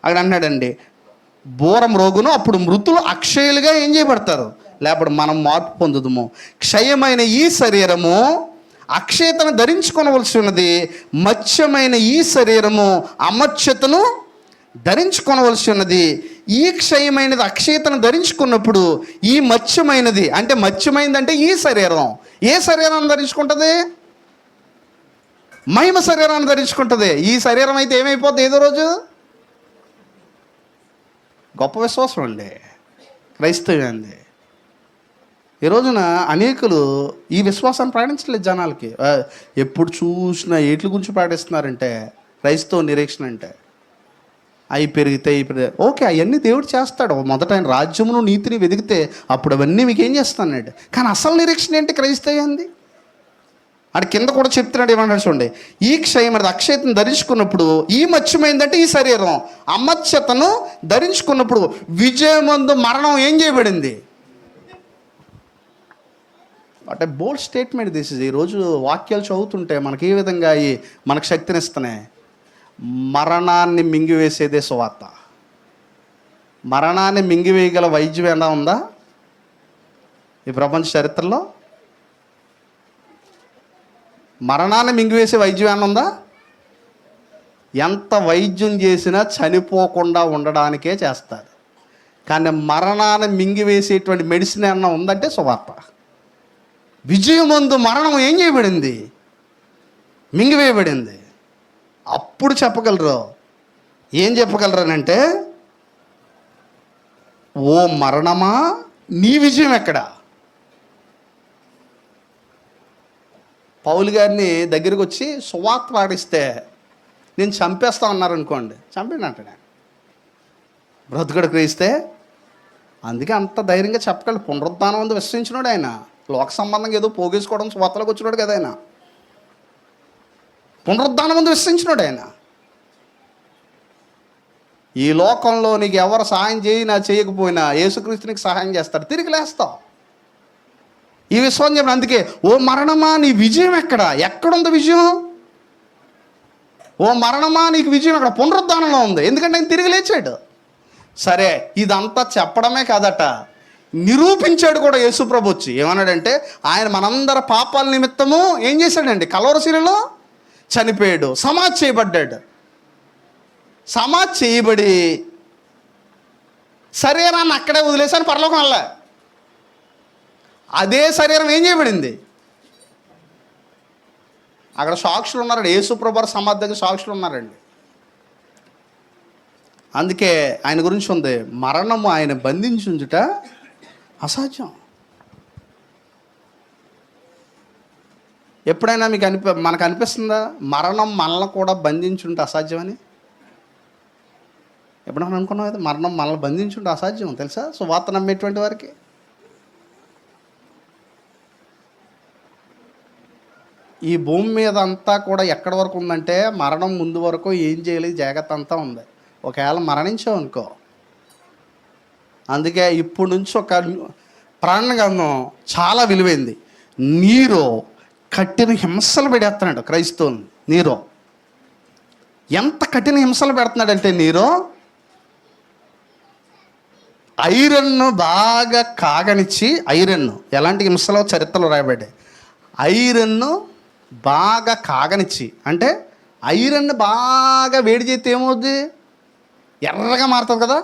అక్కడ అన్నాడండి, బూరం రోగును, అప్పుడు మృతులు అక్షయులుగా ఏం చేయబడతారు? లేకపోతే మనం మార్పు పొందుదము. క్షయమైన ఈ శరీరము అక్షయతను ధరించుకొనవలసి ఉన్నది, మత్స్యమైన ఈ శరీరము అమర్త్యతను ధరించుకొనవలసి ఉన్నది. ఈ క్షయమైనది అక్షయతను ధరించుకున్నప్పుడు ఈ మత్స్యమైనది, అంటే మత్స్యమైనది అంటే ఈ శరీరం ఏ శరీరాన్ని ధరించుకుంటుంది? మహిమ శరీరాన్ని ధరించుకుంటుంది. ఈ శరీరం అయితే ఏమైపోతుంది ఏదో రోజు? గొప్ప విశ్వాసం అండి క్రైస్తవ్యం అండి. ఈ రోజున అనేకులు ఈ విశ్వాసాన్ని ప్రకటించలేదు జనాలకి. ఎప్పుడు చూసినా ఏట్ల గురించి ప్రకటిస్తున్నారంటే క్రైస్తవ నిరీక్షణ అంటే అవి పెరిగితే ఓకే, అవన్నీ దేవుడు చేస్తాడు. మొదట ఆయన రాజ్యమును నీతిని వెతికితే అప్పుడు అవన్నీ మీకు ఏం చేస్తానండి. కానీ అసలు నిరీక్షణ ఏంటి క్రైస్తవ్యంది? అటు కింద కూడా చెప్తున్నాడు, ఏమన్నాడు చూడండి, ఈ క్షయమైనది అక్షయతను ధరించుకున్నప్పుడు ఈ మత్స్యమైందంటే ఈ శరీరం అమత్స్యతను ధరించుకున్నప్పుడు విజయమందు మరణం ఏం చేయబడింది. అంటే బోల్డ్ స్టేట్మెంట్ దిస్ ఇస్. ఈరోజు వాక్యాలు చదువుతుంటే మనకి ఏ విధంగా మనకు శక్తినిస్తున్నాయి. మరణాన్ని మింగివేసేదే సువార్త. మరణాన్ని మింగివేయగల వైద్యం ఏమైనా ఉందా ఈ ప్రపంచ చరిత్రలో? మరణాన్ని మింగివేసే వైద్యం ఏమైనా ఉందా? ఎంత వైద్యం చేసినా చనిపోకుండా ఉండడానికే చేస్తారు. కానీ మరణాన్ని మింగివేసేటువంటి మెడిసిన్ ఏమన్నా ఉందంటే సువార్త. విజయమందు మరణం ఏం చేయబడింది, మింగివేయబడింది. అప్పుడు చెప్పగలరు, ఏం చెప్పగలరనంటే, ఓ మరణమా నీ విజయం ఎక్కడ? పౌలు గారిని దగ్గరికి వచ్చి సువార్త పాటిస్తే నేను చంపేస్తా అన్నారనుకోండి, చంపినట్టే బ్రతుకుడు క్రీస్తే. అందుకే అంత ధైర్యంగా చెప్పగలడు. పునరుద్ధానం అందు విశ్వసించినాడు ఆయన. లోక సంబంధంగా ఏదో పోగేసుకోవడం సువార్తలోకి వచ్చినాడు కదా ఆయన. పునరుద్ధానం అందు విశ్వసించినాడు ఆయన. ఈ లోకంలో నీకు ఎవరు సహాయం చేయినా చేయకపోయినా యేసుక్రీస్తు నీకు సహాయం చేస్తాడు, తిరిగి లేస్తావు. ఈ విశ్వాసం చెప్పిన. అందుకే ఓ మరణమా నీ విజయం ఎక్కడ? ఎక్కడుంది విజయం? ఓ మరణమా నీకు విజయం ఎక్కడ? పునరుద్ధానంలో ఉంది. ఎందుకంటే ఆయన తిరిగి లేచాడు. సరే, ఇదంతా చెప్పడమే కాదట, నిరూపించాడు కూడా యేసుప్రభు వచ్చి. ఏమన్నాడంటే, ఆయన మనందరి పాపాల నిమిత్తము ఏం చేశాడండి, కల్వరి శిలువలో చనిపోయాడు, సమాధి చేయబడ్డాడు. సమాధి చేయబడి శరీరాన్ని అక్కడే వదిలేసాను, పరలోకం వల్ల అదే శరీరం ఏం చేయబడింది. అక్కడ సాక్షులు ఉన్నారండి, యేసుప్రభు సమాధి దగ్గర సాక్షులు ఉన్నారండి. అందుకే ఆయన గురించి ఉంది, మరణము ఆయన బంధించుట అసాధ్యం. ఎప్పుడైనా మీకు మనకు అనిపిస్తుందా మరణం మనల్ని కూడా బంధించుంటే అసాధ్యమని? ఎప్పుడైనా అనుకున్నాం కదా మరణం మనల్ని బంధించుంటే అసాధ్యం తెలుసా సువార్త నమ్మేటువంటి వారికి? ఈ భూమి మీద అంతా కూడా ఎక్కడి వరకు ఉందంటే మరణం ముందు వరకు ఏం చేయలేదు, జాగ్రత్త అంతా ఉంది. ఒకవేళ మరణించావు అనుకో. అందుకే ఇప్పటి నుంచి ఒక ప్రాణ గ్రంథం చాలా విలువైంది. నీరో కఠిన హింసలు పెడేస్తున్నాడు క్రైస్తవుని. నీరో ఎంత కఠిన హింసలు పెడుతున్నాడంటే, నీరో ఐరన్ను బాగా కాగనిచ్చి, ఐరన్ను ఎలాంటి హింసలో చరిత్రలో రాయబడ్డాయి, ఐరన్ను బాగా కాగనిచ్చి, అంటే ఐరన్ బాగా వేడి చేస్తే ఏమవుద్ది, ఎర్రగా మారుతుంది కదా.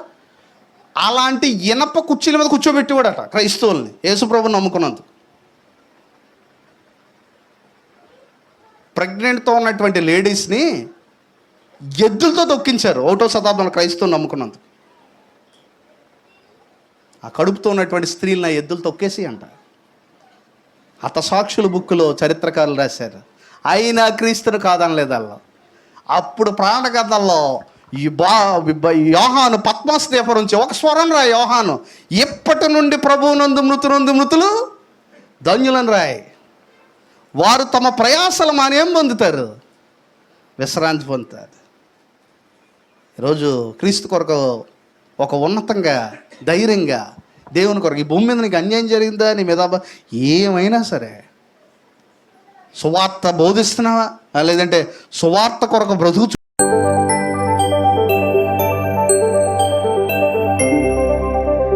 అలాంటి ఇనప కుర్చీల మీద కూర్చోబెట్టేవాడట క్రైస్తవుల్ని, యేసుప్రభుని నమ్ముకున్నందుకు. ప్రెగ్నెంట్తో ఉన్నటువంటి లేడీస్ని ఎద్దులతో తొక్కించారు 1వ శతాబ్దంలో క్రైస్తవుని నమ్ముకున్నందుకు. ఆ కడుపుతో ఉన్నటువంటి స్త్రీలను ఆ ఎద్దులు తొక్కేసి అంట. హతసాక్షుల బుక్కులో చరిత్రకారులు రాశారు. అయినా క్రీస్తును కాదనలేదు వాళ్ళు. అప్పుడు ప్రాణగతంలో ఈ యోహాను పద్మస్ ద్వీపం నుంచి ఒక స్వరం రాయి, యోహాను ఇప్పటి నుండి ప్రభువునందు మృతులు ధన్యులను రాయి, వారు తమ ప్రయాసలు మానేం పొందుతారు, విశ్రాంతి పొందుతారు. ఈరోజు క్రీస్తు కొరకు ఒక ఉన్నతంగా ధైర్యంగా దేవుని కొరకు, ఈ భూమి మీద నీకు అన్యాయం జరిగిందా, నీ మీద ఏమైనా సరే సువార్త బోధిస్తున్నావా, లేదంటే సువార్త కొరకు బ్రతుకు